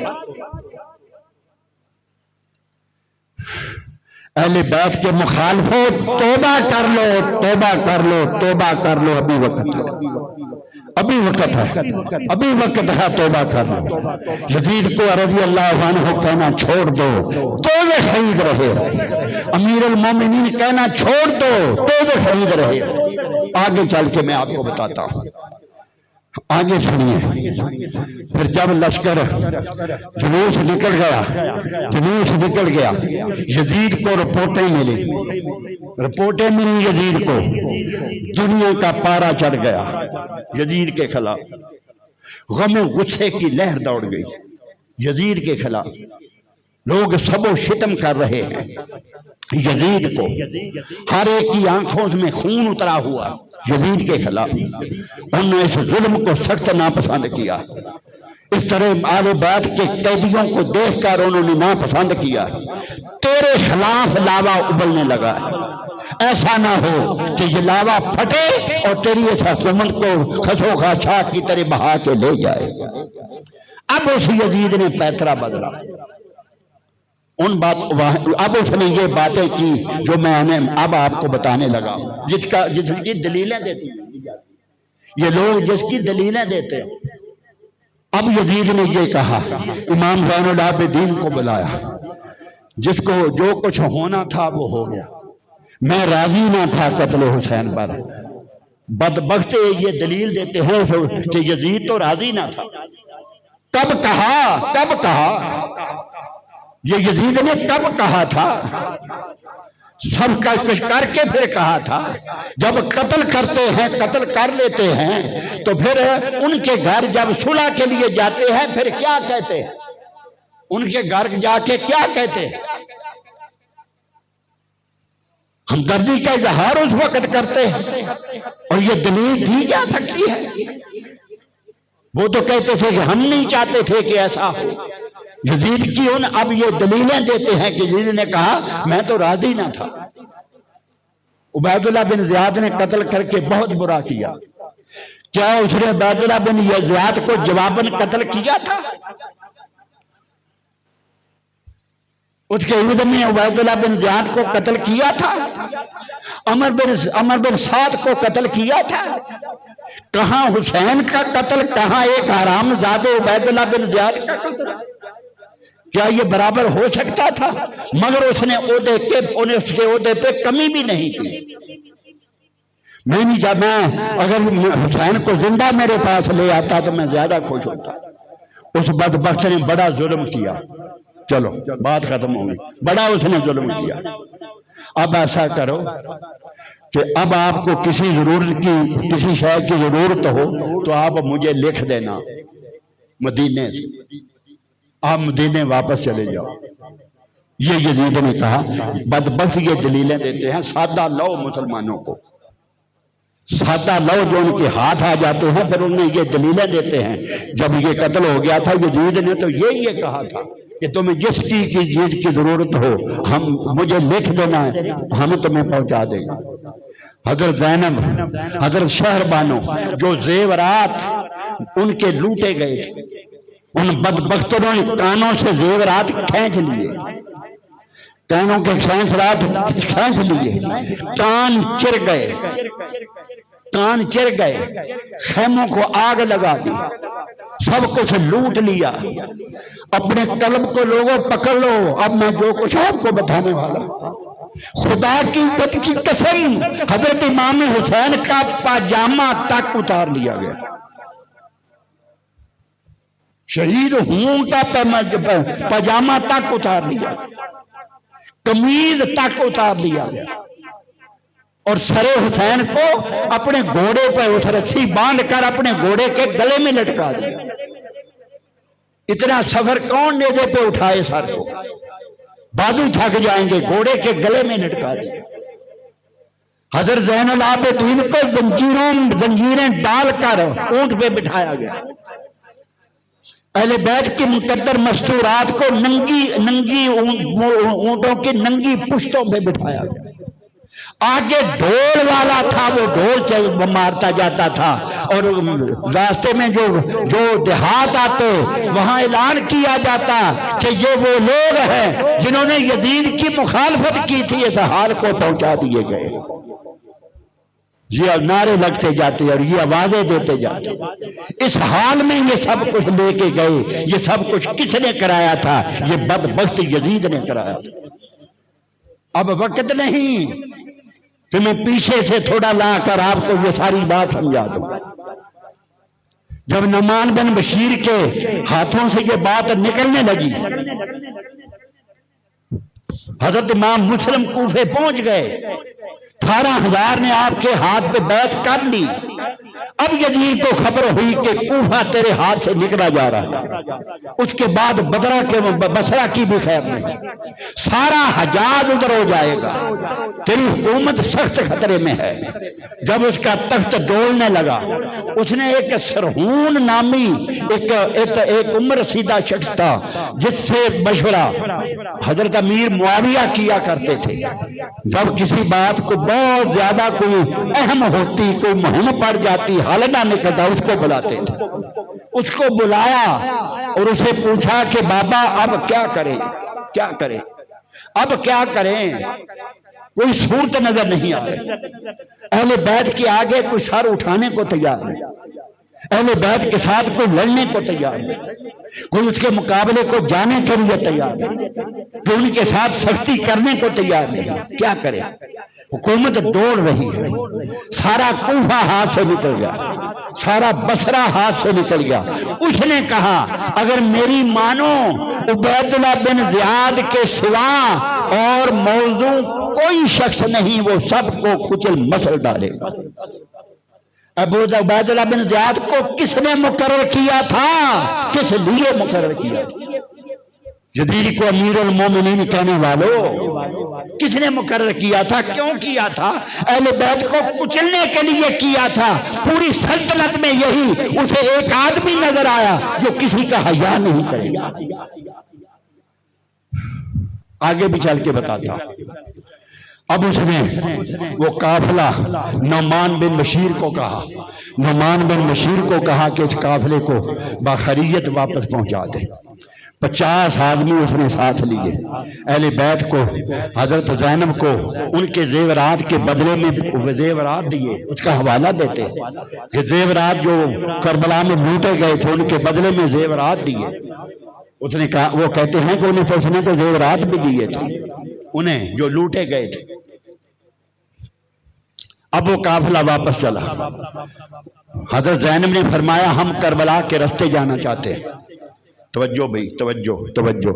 اہل بیت کے مخالفوں توبہ کر لو، توبہ کر لو، توبہ کر لو، ابھی وقت ہے، ابھی وقت ہے، توبہ کر لو۔ یزید کو رضی اللہ عنہ کہنا چھوڑ دو تو وہ شہید رہے، امیر المومنین کہنا چھوڑ دو تو وہ شہید رہے۔ آگے چل کے میں آپ کو بتاتا ہوں، آگے سنیے۔ پھر جب لشکر جلوس نکل گیا یزید کو رپورٹیں ملی یزید کو، دنیا کا پارا چڑھ گیا یزید کے خلاف، غم و غصے کی لہر دوڑ گئی یزید کے خلاف، لوگ سب و شتم کر رہے ہیں یزید کو، ہر ایک کی آنکھوں میں خون اترا ہوا یزید کے خلاف۔ انہوں نے اس ظلم کو سخت ناپسند کیا، اس طرح آل بیت کے قیدیوں کو دیکھ کر انہوں نے ناپسند کیا۔ تیرے خلاف لاوا ابلنے لگا ہے، ایسا نہ ہو کہ یہ لاوا پھٹے اور تیری اس حکومت کو خسو خاشاک کی طرح بہا کے لے جائے۔ اب اس یزید نے پیترا بدلا، اب اس نے یہ باتیں کی جو میں نے اب آپ کو بتانے لگا، جس کی دلیلیں دیتی یہ لوگ، جس کی دلیلیں دیتے اب یزید نے یہ کہا، امام زین العابدین کو بلایا، جس کو جو کچھ ہونا تھا وہ ہو گیا، میں راضی نہ تھا قتل حسین پر۔ بدبخت یہ دلیل دیتے ہیں کہ یزید تو راضی نہ تھا۔ کب کہا یہ یزید نے کب کہا تھا؟ سب کچھ کر کے پھر کہا تھا۔ جب قتل کرتے ہیں، قتل کر لیتے ہیں، تو پھر ان کے گھر جب صلح کے لیے جاتے ہیں پھر کیا کہتے ہیں؟ ان کے گھر جا کے کیا کہتے ہیں؟ ہمدردی کا اظہار اس وقت کرتے ہیں، اور یہ دلیل دی جا سکتی ہے۔ وہ تو کہتے تھے کہ ہم نہیں چاہتے تھے کہ ایسا ہو۔ یزید کی اب یہ دلیلیں دیتے ہیں کہ یزید نے کہا میں تو راضی نہ تھا۔ عبید اللہ بن زیاد نے قتل کر کے بہت برا کیا۔ کیا اس نے عبید اللہ بن زیاد کو جواباً قتل کیا تھا؟ اس کے عوض میں عبید اللہ بن زیاد کو قتل کیا تھا؟ عمر بن سعد کو قتل کیا تھا؟ کہاں حسین کا قتل، کہاں ایک حرام زادے عبید اللہ بن زیاد کا قتل؟ کیا یہ برابر ہو سکتا تھا؟ مگر اس نے اس کے عہدے پہ کمی بھی نہیں کی۔ میں نہیں چاہتا، میں اگر حسین کو زندہ میرے پاس لے آتا تو میں زیادہ خوش ہوتا۔ اس بدبخت نے بڑا ظلم کیا۔ چلو بات ختم ہوگی، بڑا اس نے ظلم کیا۔ اب ایسا کرو کہ اب آپ کو کسی شے کی ضرورت ہو تو آپ مجھے لکھ دینا مدینے سے، آپ مدینے واپس چلے جاؤ۔ یہ یزید نے کہا۔ بدبخت یہ دلیلیں دیتے ہیں، سادہ لو مسلمانوں کو، سادہ لو جو ان کے ہاتھ آ جاتے ہیں، پھر انہیں یہ دلیلیں دیتے ہیں۔ جب یہ قتل ہو گیا تھا یزید نے تو یہ کہا تھا کہ تمہیں جس چیز کی ضرورت ہو مجھے لکھ دینا ہے، ہم تمہیں پہنچا دیں گے۔ حضرت زینب، حضرت شہر بانو، جو زیورات ان کے لوٹے گئے تھے، ان بدبختوں نے کانوں سے زیورات کھینچ لیے، کانوں کے کھینچ لیے، کان چر گئے، خیموں کو آگ لگا دی، سب کچھ لوٹ لیا۔ اپنے قلب کو لوگوں پکڑ لو، اب میں جو کچھ آپ کو بتانے والا خدا کی عزت کی قسم، حضرت امام حسین کا پاجامہ تک اتار لیا گیا۔ شہید ہوں کا پاجامہ تک اتار لیا، قمیض تک اتار لیا گیا، اور سر حسین کو اپنے گھوڑے پہ اس رسی باندھ کر اپنے گھوڑے کے گلے میں لٹکا دیا۔ اتنا سفر کون نیزے پہ اٹھائے سر کو؟ بازو تھک جائیں گے، گھوڑے کے گلے میں لٹکا دیا۔ حضرت زین العابدین کو زنجیریں ڈال کر اونٹ پہ بٹھایا گیا۔ اہل بیت کی مقدر مستورات کو ننگی اونٹوں کی ننگی پشتوں پہ بٹھایا گیا۔ آگے ڈھول والا تھا، وہ ڈھول مارتا جاتا تھا، اور راستے میں جو دیہات آتے وہاں اعلان کیا جاتا کہ یہ وہ لوگ ہیں جنہوں نے یزید کی مخالفت کی تھی، اس حال کو پہنچا دیے گئے۔ یہ نعرے لگتے جاتے اور یہ آوازیں دیتے جاتے۔ اس حال میں یہ سب کچھ لے کے گئے۔ یہ سب کچھ کس نے کرایا تھا؟ یہ بدبخت یزید نے کرایا تھا۔ اب وقت نہیں کہ میں پیچھے سے تھوڑا لا کر آپ کو یہ ساری بات سمجھا دوں۔ جب نعمان بن بشیر کے ہاتھوں سے یہ بات نکلنے لگی، حضرت امام مسلم کوفے پہنچ گئے، 18,000 نے آپ کے ہاتھ پہ بیعت کر لی۔ اب یزید کو خبر ہوئی کہ کوفہ تیرے ہاتھ سے نکلا جا رہا ہے۔ اس کے بعد بصرہ کی بھی خیر نہیں، سارا حجاز ادھر ہو جائے گا، تیری حکومت سخت خطرے میں ہے۔ جب اس کا تخت ڈولنے لگا، اس نے ایک سرہون نامی ایک عمر رسیدہ شخص تھا، جس سے مشورہ حضرت امیر معاویہ کیا کرتے تھے۔ جب کسی بات کو بہت زیادہ کوئی اہم ہوتی، کوئی مہم پڑ جاتی، حل نہ نکلتا، اس کو بلاتے تھے۔ اس کو بلایا اور اسے پوچھا کہ بابا اب کیا کریں، اب کیا کریں؟ کوئی صورت نظر نہیں آ رہی۔ اہل بیت کے آگے کوئی سر اٹھانے کو تیار نہیں۔ اہل بیت کے ساتھ کوئی لڑنے کو تیار نہیں، کوئی اس کے مقابلے کو جانے کے لیے تیار نہیں، کوئی ان کے ساتھ سختی کرنے کو تیار نہیں۔ کیا کرے؟ حکومت دوڑ رہی ہے، سارا کوفہ ہاتھ سے نکل گیا، سارا بصرہ ہاتھ سے نکل گیا۔ اس نے کہا اگر میری مانو عبید اللہ بن زیاد کے سوا اور موضوع کوئی شخص نہیں، وہ سب کو کچل مسل ڈالے گا۔ ابو عبید اللہ بن زیاد کو کس نے مقرر کیا تھا؟ کس لیے مقرر کیا تھا؟ یزید کو امیر المومنین کہنے والوں، کس نے مقرر کیا تھا؟ کیوں کیا تھا؟ اہل بیت کو کچلنے کے لیے کیا تھا۔ پوری سلطنت میں یہی اسے ایک آدمی نظر آیا جو کسی کا حیا نہیں کرے گا۔ آگے بھی چل کے بتاتا۔ اب اس نے وہ قافلہ نعمان بن بشیر کو کہا، نعمان بن بشیر کو کہا کہ اس قافلے کو باخریت واپس پہنچا دے۔ 50 آدمی اس نے ساتھ لیے، اہل بیت کو، حضرت زینب کو ان کے زیورات کے بدلے میں زیورات دیے، اس کا حوالہ دیتے کہ زیورات جو کربلا میں لوٹے گئے تھے ان کے بدلے میں زیورات دیے۔ اس نے کہا، وہ کہتے ہیں کہ انہیں تو اس نے تو زیورات بھی دیے تھے انہیں جو لوٹے گئے تھے۔ اب وہ قافلہ واپس چلا۔ حضرت زینب نے فرمایا ہم کربلا کے راستے جانا چاہتے ہیں۔ توجہ بھئی، توجہ توجہ،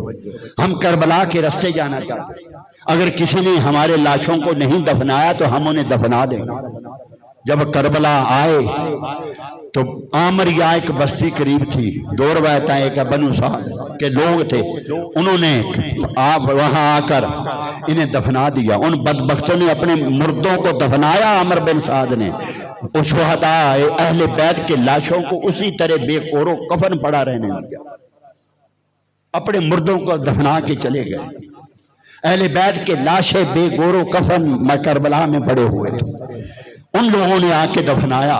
ہم کربلا کے راستے جانا چاہتے ہیں، اگر کسی نے ہمارے لاشوں کو نہیں دفنایا تو ہم انہیں دفنا دیں۔ جب کربلا آئے تو عامریہ ایک بستی قریب تھی، 2 روایتیں، ایک بنو سعد کے لوگ تھے، انہوں نے وہاں آ کر انہیں دفنا دیا۔ ان بدبختوں نے اپنے مردوں کو دفنایا، عامر بن سعد نے اس شہداء اہل بیت کے لاشوں کو اسی طرح بے کور و کفن پڑا رہنے دیا، اپنے مردوں کو دفنا کے چلے گئے۔ اہل بیت کے لاشیں بے گور و کفن کربلا میں پڑے ہوئے تھے، ان لوگوں نے آ کے دفنایا۔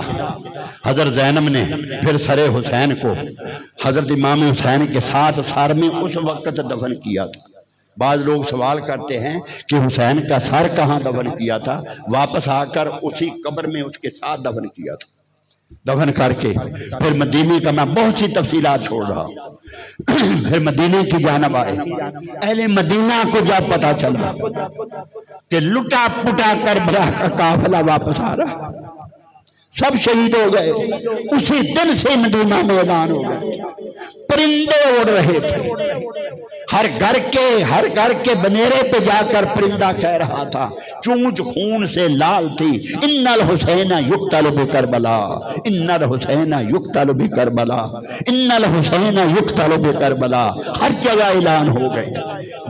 حضرت زینب نے پھر سر حسین کو حضرت امام حسین کے ساتھ سر میں اس وقت دفن کیا تھا۔ بعض لوگ سوال کرتے ہیں کہ حسین کا سر کہاں دفن کیا تھا؟ واپس آ کر اسی قبر میں اس کے ساتھ دفن کیا تھا۔ دفن کر کے پھر مدینے کا، میں بہت سی تفصیلات چھوڑ رہا ہوں، پھر مدینے کی جانب آئے۔ اہل مدینہ کو جب پتا چلا کہ لٹا پٹا کربلا کا قافلہ واپس آ رہا، سب شہید ہو گئے، اسی دن سے مدینہ میں اعلان ہو گئے، پرندے اڑ رہے تھے، ہر گھر کے بنیرے پہ جا کر پرندہ کہہ رہا تھا، چونچ خون سے لال تھی، ان الحسین یقتل بکربلا، ان الحسین یقتل بکربلا، ان الحسین یقتل بکربلا، ہر جگہ اعلان ہو گئے۔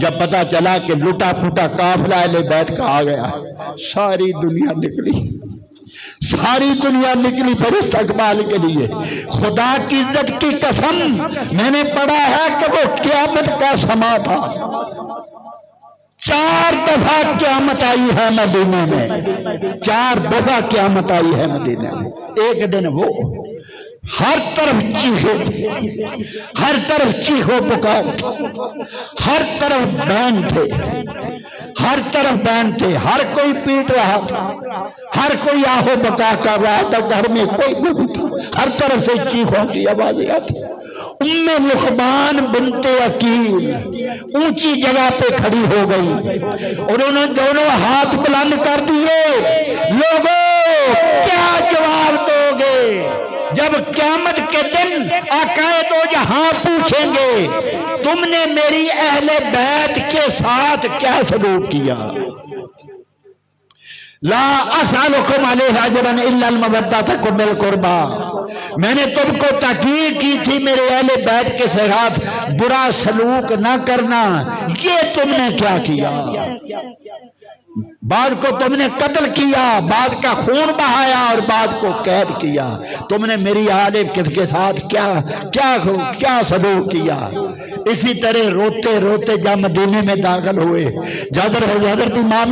جب پتا چلا کہ لٹا پھوٹا قافلہ اہل بیت کا آ گیا، ساری دنیا نکلی، ساری دنیا نکلی پھر استقبال کے لیے۔ خدا کی عزت کی قسم، میں نے پڑھا ہے کہ وہ قیامت کا سما تھا، 4 دفعہ قیامت آئی ہے مدینے میں، 4 دفعہ قیامت آئی ہے مدینے میں۔ ایک دن وہ ہر طرف چیخے تھے، ہر طرف چیخو پکار تھے، ہر طرف بین تھے، ہر طرف بین تھے، ہر کوئی پیٹ رہا تھا، ہر کوئی آہو بکا کر رہا تھا، گھر میں کوئی نہیں تھا، ہر طرف سے چیخوں کی آوازیں آتی۔ ام لقمان بنت عقیل اونچی جگہ پہ کھڑی ہو گئی، انہوں نے دونوں ہاتھ بلند کر دیے، لوگوں کیا جواب دو گے جب قیامت کے دن آقا دو جہاں پوچھیں گے تم نے میری اہل بیت کے ساتھ کیا سلوک کیا؟ لا اسألکم علیہ اجرا الا المودۃ بالقربى، میں نے تم کو تحقیق کی تھی میرے اہل بیت کے ساتھ برا سلوک نہ کرنا، یہ تم نے کیا کیا؟ بعض کو تم نے قتل کیا، بعض کا خون بہایا اور بعض کو قید کیا، تم نے میری اہل کے ساتھ کیا سلوک کیا؟ اسی طرح روتے روتے جب مدینے میں داخل ہوئے، حضرت امام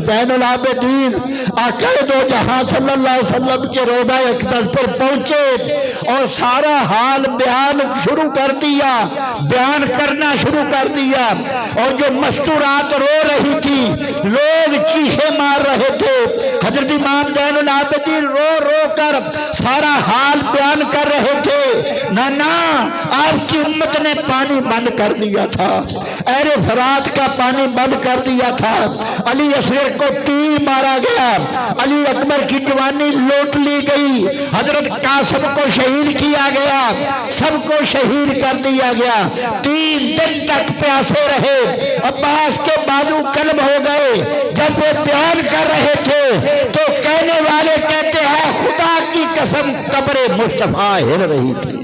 زین العابدین آقا دو جہاں صلی اللہ علیہ وسلم کے روضہ اقدس پر پہنچے اور سارا حال بیان کرنا شروع کر دیا، اور جو مستورات رو رہی تھی، لوگ چیخے مار رہے تھے، حضرت امام زین العابدین رو رو کر سارا حال بیان کر رہے تھے، نانا آپ کی امت نے پانی بند کر دیا تھا، اہل فرات کا پانی بند کر دیا تھا، علی اصغر کو تیر مارا گیا، علی اکبر کی جوانی لوٹ لی گئی، حضرت قاسم کو شہید کیا گیا، سب کو شہید کر دیا گیا، 3 دن تک پیاسے رہے، عباس کے بازو قلم ہو گئے۔ جب وہ بیان کر رہے تھے تو کہنے والے کہتے ہیں خدا کی قسم قبر مصطفیٰ ہل رہی تھی،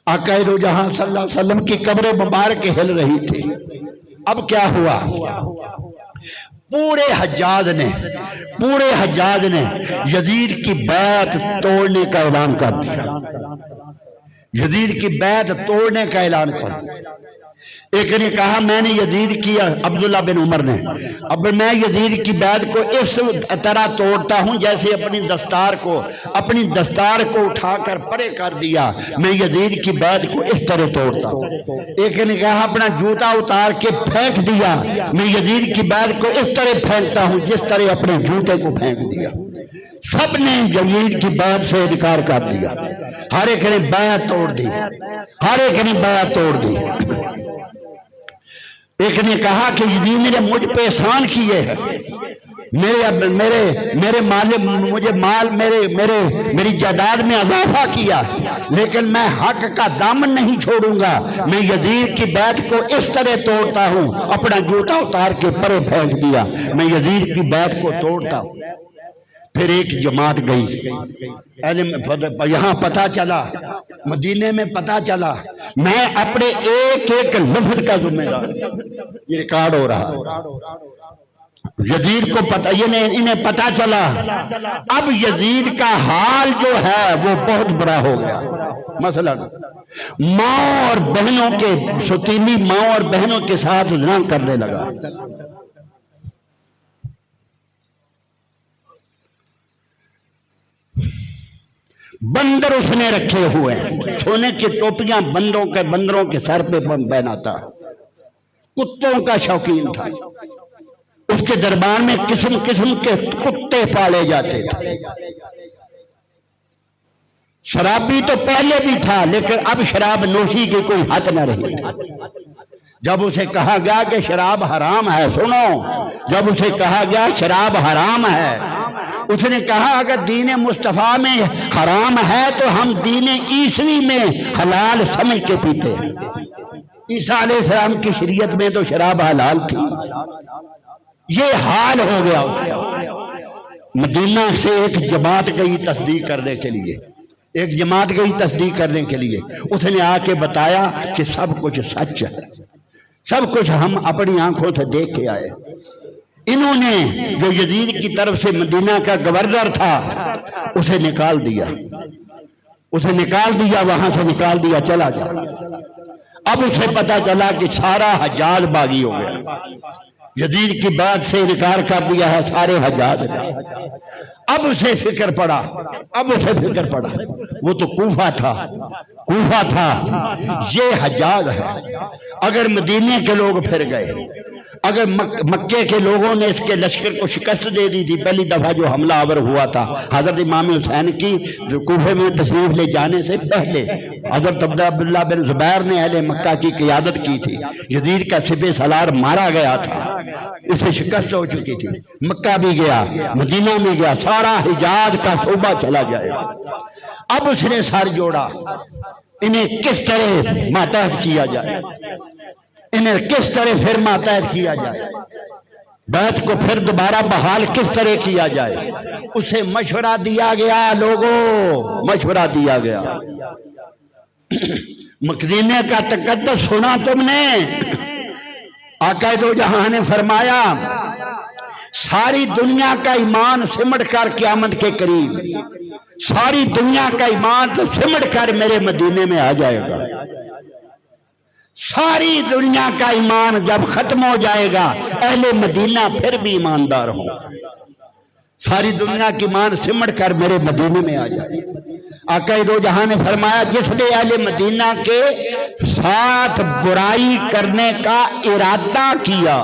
آقا دو جہاں صلی اللہ علیہ وسلم کی قبر مبارک ہل رہی تھی۔ اب کیا ہوا؟ پورے حجاج نے یزید کی بیعت توڑنے کا اعلان کر دیا، یزید کی بیعت توڑنے کا اعلان کر دیا۔ ایک نے کہا میں نے یزید کیا، عبداللہ بن عمر نے، اب میں یزید کی بیعت کو اس طرح توڑتا ہوں جیسے اپنی دستار کو اٹھا کر پرے کر دیا، میں یزید کی بیعت کو اس طرح توڑتا ہوں۔ ایک نے کہا اپنا جوتا اتار کے پھینک دیا، میں یزید کی بیعت کو اس طرح پھینکتا ہوں جس طرح اپنے جوتے کو پھینک دیا۔ سب نے یزید کی بیعت سے انکار کر دیا، ہر ایک نے بیعت توڑ دی، ہر ایک نے بیعت توڑ دی۔ ایک نے کہا کہ یزید نے مجھ پہ احسان کیے ہیں، میری جائیداد میں اضافہ کیا، لیکن میں حق کا دامن نہیں چھوڑوں گا، میں یزید کی بیعت کو اس طرح توڑتا ہوں، اپنا جوتا اتار کے پرے پھینک دیا، میں یزید کی بیعت کو توڑتا ہوں۔ پھر ایک جماعت گئی، یہاں پتہ چلا، مدینے میں پتہ چلا، میں اپنے ایک ایک لفظ کا ذمہ دار، یہ ریکارڈ ہو رہا، یزید کو پتہ، انہیں پتہ چلا، اب یزید کا حال جو ہے وہ بہت بڑا ہو گیا۔ مثلا ماں اور بہنوں کے ستیلی ماں اور بہنوں کے ساتھ زنا کرنے لگا، بندر اس نے رکھے ہوئے، سونے کی ٹوپیاں بندروں کے سر پہ پہناتا، کتوں کا شوقین تھا، اس کے دربار میں قسم قسم کے کتے پالے جاتے تھے۔ شرابی تو پہلے بھی تھا لیکن اب شراب نوشی کی کوئی حد نہ رہی تھی۔ جب اسے کہا گیا کہ شراب حرام ہے، سنو، جب اسے کہا گیا شراب حرام ہے، اس نے کہا اگر دین مصطفیٰ میں حرام ہے تو ہم دین عیسوی میں حلال سمجھ کے پیتے ہیں۔ عیسیٰ علیہ السلام کی شریعت میں تو شراب حلال تھی۔ یہ حال ہو گیا اسے۔ مدینہ سے ایک جماعت گئی تصدیق کرنے کے لیے، ایک جماعت گئی تصدیق کرنے کے لیے، اس نے آ کے بتایا کہ سب کچھ سچ ہے، سب کچھ ہم اپنی آنکھوں سے دیکھ کے آئے۔ انہوں نے جو یزید کی طرف سے مدینہ کا گورنر تھا اسے نکال دیا، وہاں سے نکال دیا، چلا گیا۔ اب اسے پتا چلا کہ سارا حجاج باغی ہو گیا، یزید کی بات سے انکار کر دیا ہے سارے حجاج نے۔ اب اسے فکر پڑا، وہ تو کوفہ تھا، یہ حجاج ہے، اگر مدینے کے لوگ پھر گئے، اگر مکے کے لوگوں نے اس کے لشکر کو شکست دے دی تھی، پہلی دفعہ جو حملہ آور ہوا تھا حضرت امام حسین کی جو کوفے میں تشریف لے جانے سے پہلے، حضرت عبداللہ بن زبیر نے اہل مکہ کی قیادت کی تھی، یزید کا سپہ سالار مارا گیا تھا، اسے شکست ہو چکی تھی، مکہ بھی گیا، مدینہ میں گیا، سارا حجاز کا صوبہ چلا جائے۔ اب اس نے سر جوڑا، انہیں کس طرح ماتحت کیا جائے، پھر ماتحت کیا جائے، بیعت کو پھر دوبارہ بحال کس طرح کیا جائے۔ اسے مشورہ دیا گیا، مشورہ دیا گیا۔ مدینے کا تقدس سنا تم نے؟ آقا دو جہاں نے فرمایا ساری دنیا کا ایمان سمٹ کر قیامت کے قریب، ساری دنیا کا ایمان سمٹ کر میرے مدینے میں آ جائے گا۔ ساری دنیا کا ایمان جب ختم ہو جائے گا اہل مدینہ پھر بھی ایماندار ہوں، ساری دنیا کی ایمان سمٹ کر میرے مدینے میں آ جائے۔ آقا دو جہاں نے فرمایا جس نے اہل مدینہ کے ساتھ برائی کرنے کا ارادہ کیا،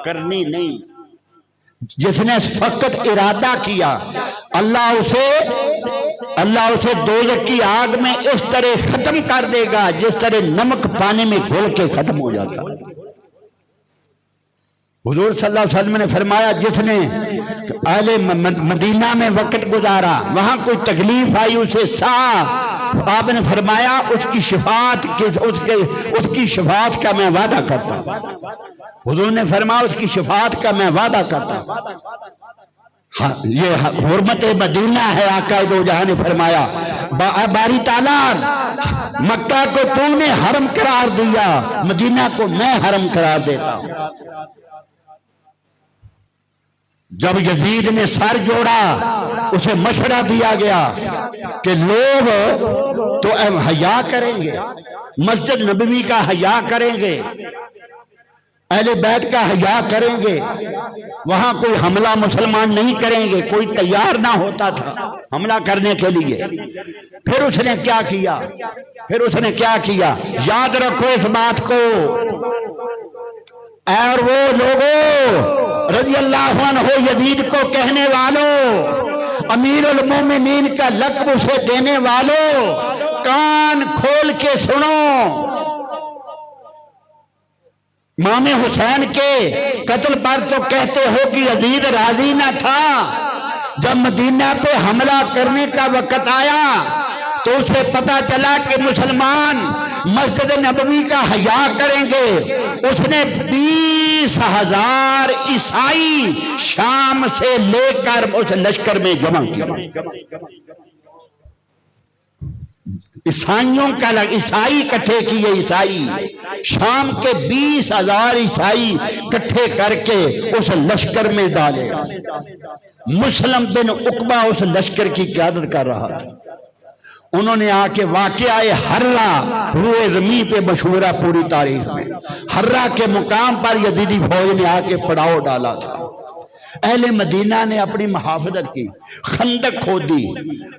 کرنی نہیں، جس نے فقط ارادہ کیا، اللہ اسے اللہ اسے دوزخ کی آگ میں اس طرح ختم کر دے گا جس طرح نمک پانی میں گھل کے ختم ہو جاتا ہے۔ حضور صلی اللہ علیہ وسلم نے فرمایا جس نے اہل مدینہ میں وقت گزارا، وہاں کوئی تکلیف آئی اسے آپ نے فرمایا اس کی شفاعت کا میں وعدہ کرتا ہوں۔ حضور نے فرمایا اس کی شفاعت کا میں وعدہ کرتا ہوں۔ یہ حرمت مدینہ ہے۔ آقا دو جہاں نے فرمایا باری تعالیٰ مکہ کو تو نے حرم قرار دیا، مدینہ کو میں حرم قرار دیتا ہوں۔ جب یزید نے سر جوڑا اسے مشورہ دیا گیا کہ لوگ تو حیا کریں گے، مسجد نبوی کا حیا کریں گے، اہل بیت کا حیا کریں گے، وہاں کوئی حملہ مسلمان نہیں کریں گے، کوئی تیار نہ ہوتا تھا حملہ کرنے کے لیے۔ پھر اس نے کیا کیا؟ یاد رکھو اس بات کو، اور وہ لوگوں رضی اللہ عنہ یزید کو کہنے والوں، امیر المومنین کا لقب اسے دینے والوں، کان کھول کے سنو، امام حسین کے قتل پر تو کہتے ہو کہ یزید راضی نہ تھا، جب مدینہ پہ حملہ کرنے کا وقت آیا تو اسے پتا چلا کہ مسلمان مسجد نبوی کا حیا کریں گے، اس نے 20,000 عیسائی شام سے لے کر اس لشکر میں جمع کیا۔ عیسائیوں کا عیسائی کٹھے کیے، عیسائی شام کے 20,000 عیسائی کٹھے کر کے اس لشکر میں ڈالے۔ مسلم بن عقبہ اس لشکر کی قیادت کر رہا تھا۔ انہوں نے آ کے واقعہ ہرہ روئے زمین پہ مشہور ہے پوری تاریخ میں، ہرہ کے مقام پر یزیدی فوج نے آ کے پڑاؤ ڈالا تھا۔ اہل مدینہ نے اپنی محافظت کی، خندق کھودی۔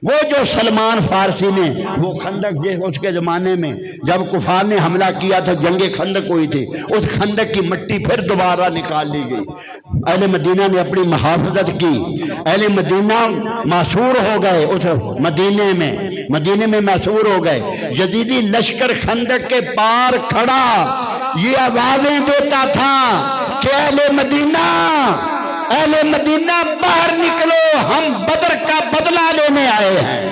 وہ جو سلمان فارسی نے وہ خندق اس کے زمانے میں جب کفار نے حملہ کیا تھا، جنگ خندق ہوئی تھی، اس خندق کی مٹی پھر دوبارہ نکال لی گئی۔ اہل مدینہ نے اپنی محافظت کی، اہل مدینہ معصور ہو گئے، اس مدینے میں معصور ہو گئے۔ یزیدی لشکر خندق کے پار کھڑا یہ آوازیں دیتا تھا کہ اہل مدینہ باہر نکلو، ہم بدر کا بدلہ لینے آئے ہیں۔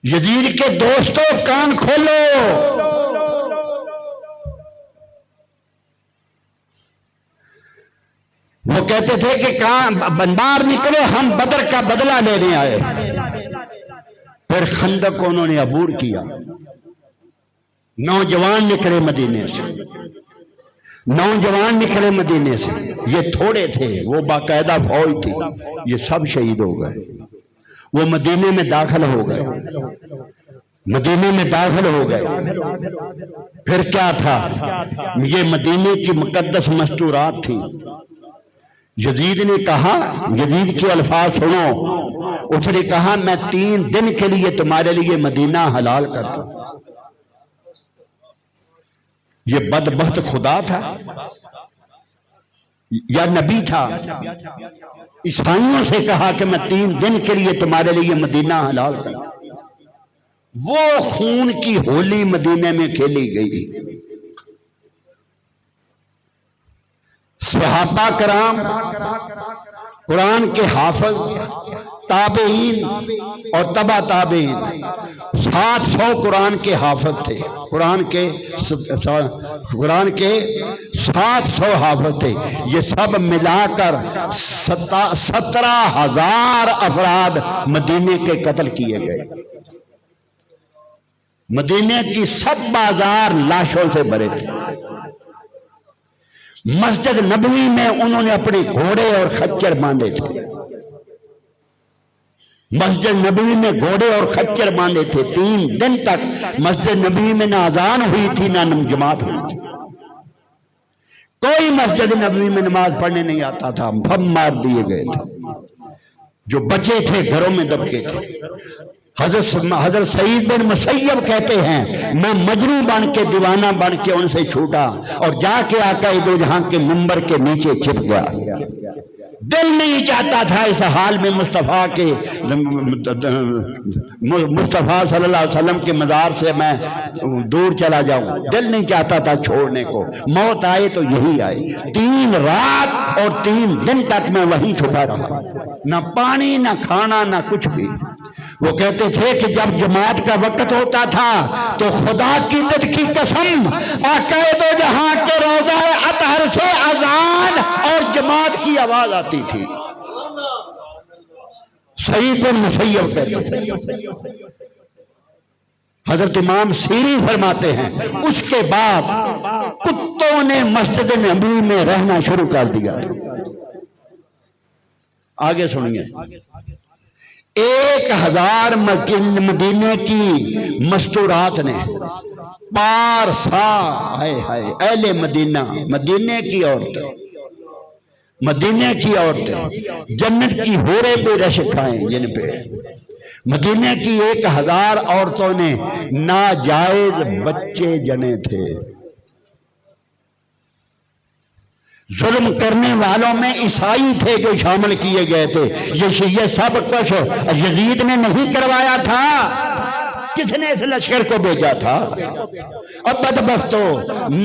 یزید کے دوستوں کان کھولو، وہ کہتے تھے کہ باہر نکلو، ہم بدر کا بدلہ لینے آئے ہیں۔ پھر خندق کو انہوں نے عبور کیا، نوجوان نکلے مدینے سے، یہ تھوڑے تھے، وہ باقاعدہ فوج تھی، یہ سب شہید ہو گئے۔ وہ مدینے میں داخل ہو گئے، پھر کیا تھا؟ یہ مدینے کی مقدس مستورات تھی۔ یزید نے کہا، یزید کے الفاظ سنو، اس نے کہا میں 3 دن کے لیے تمہارے لیے مدینہ حلال کرتا ہوں۔ یہ بدبخت خدا تھا یا نبی تھا؟ عیسائیوں سے کہا کہ میں 3 دن کے لیے تمہارے لیے مدینہ حلال کرتا ہوں۔ وہ خون کی ہولی مدینے میں کھیلی گئی۔ صحابہ کرام، قرآن کے حافظ، تابعین اور تبع تابعین، 700 قرآن کے حافظ تھے، قرآن کے 700 حافظ تھے۔ یہ سب ملا کر 17,000 افراد مدینے کے قتل کیے گئے۔ مدینے کی سب بازار لاشوں سے بھرے تھے۔ مسجد نبوی میں انہوں نے اپنے گھوڑے اور خچر باندھے تھے، مسجد نبوی میں گھوڑے اور خچر باندھے تھے۔ 3 دن تک مسجد نبوی میں نہ اذان ہوئی تھی نہ جماعت ہوئی تھی، کوئی مسجد نبوی میں نماز پڑھنے نہیں آتا تھا، بم مار دیے گئے تھے۔ جو بچے تھے گھروں میں دبکے تھے۔ حضرت سعید بن مسیب کہتے ہیں میں مجنوں بن کے، دیوانہ بن کے ان سے چھوٹا اور جا کے آقا دو جہاں کے منبر کے نیچے چھپ گیا۔ دل نہیں چاہتا تھا اس حال میں مصطفیٰ صلی اللہ علیہ وسلم کے مزار سے میں دور چلا جاؤں، دل نہیں چاہتا تھا چھوڑنے کو۔ موت آئے تو یہی آئی۔ 3 رات اور 3 دن تک میں وہیں چھپا رہا، نہ پانی نہ کھانا نہ کچھ بھی۔ وہ کہتے تھے کہ جب جماعت کا وقت ہوتا تھا تو خدا کی عزت کی قسم آقا دو جہاں کے روضہ اطہر سے اذان اور جماعت کی آواز آتی تھی۔ سعید بن مسیب کہتے تھے۔ حضرت امام سیری فرماتے ہیں اس کے بعد کتوں نے مسجد نبوی میں رہنا شروع کر دیا۔ آگے سنیے، 1000 مدینے کی مستورات نے پارسا اہل مدینہ، مدینے کی عورتیں، مدینے کی عورتیں جنت کی حوریں پہ رش کھائیں، جن پہ مدینے کی 1000 عورتوں نے ناجائز بچے جنے تھے۔ ظلم کرنے والوں میں عیسائی تھے جو شامل کیے گئے تھے۔ یہ سب کچھ یزید نے نہیں کروایا تھا، کس نے اس لشکر کو بھیجا تھا؟ اب بدبختو،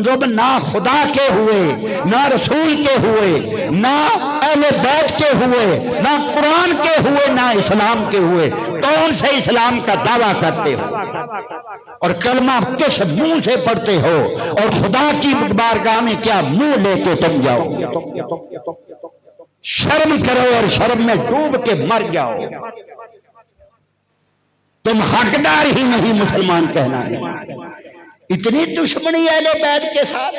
جب نہ خدا کے ہوئے، نہ رسول کے ہوئے، نہ اہل بیت کے ہوئے، نہ قرآن کے ہوئے، نہ اسلام کے ہوئے، کون سے اسلام کا دعویٰ کرتے ہو اور کلمہ کس منہ سے پڑھتے ہو اور خدا کی بارگاہ میں کیا منہ لے کے تم جاؤ؟ شرم کرو اور شرم میں ڈوب کے مر جاؤ۔ تم حقدار ہی نہیں مسلمان کہنا ہے۔ اتنی دشمنی اہل بیت کے ساتھ،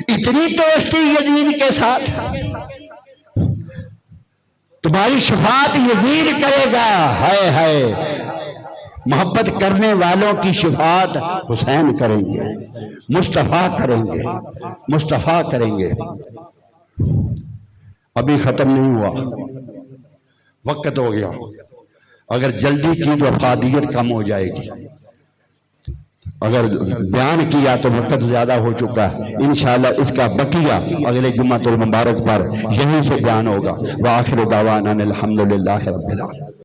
اتنی دوستی یزید کے ساتھ، تمہاری شفاعت یزید کرے گا۔ ہے محبت کرنے والوں کی شفاعت حسین کریں گے، مصطفیٰ کریں گے، مصطفیٰ کریں گے۔ ابھی ختم نہیں ہوا، وقت ہو گیا۔ اگر جلدی کی تو افادیت کم ہو جائے گی، اگر بیان کیا تو وقت زیادہ ہو چکا ہے۔ انشاءاللہ اس کا بقیہ اگلے جمعہ المبارک پر یہیں سے بیان ہوگا۔ وآخر دعوانا الحمدللہ رب العالمین۔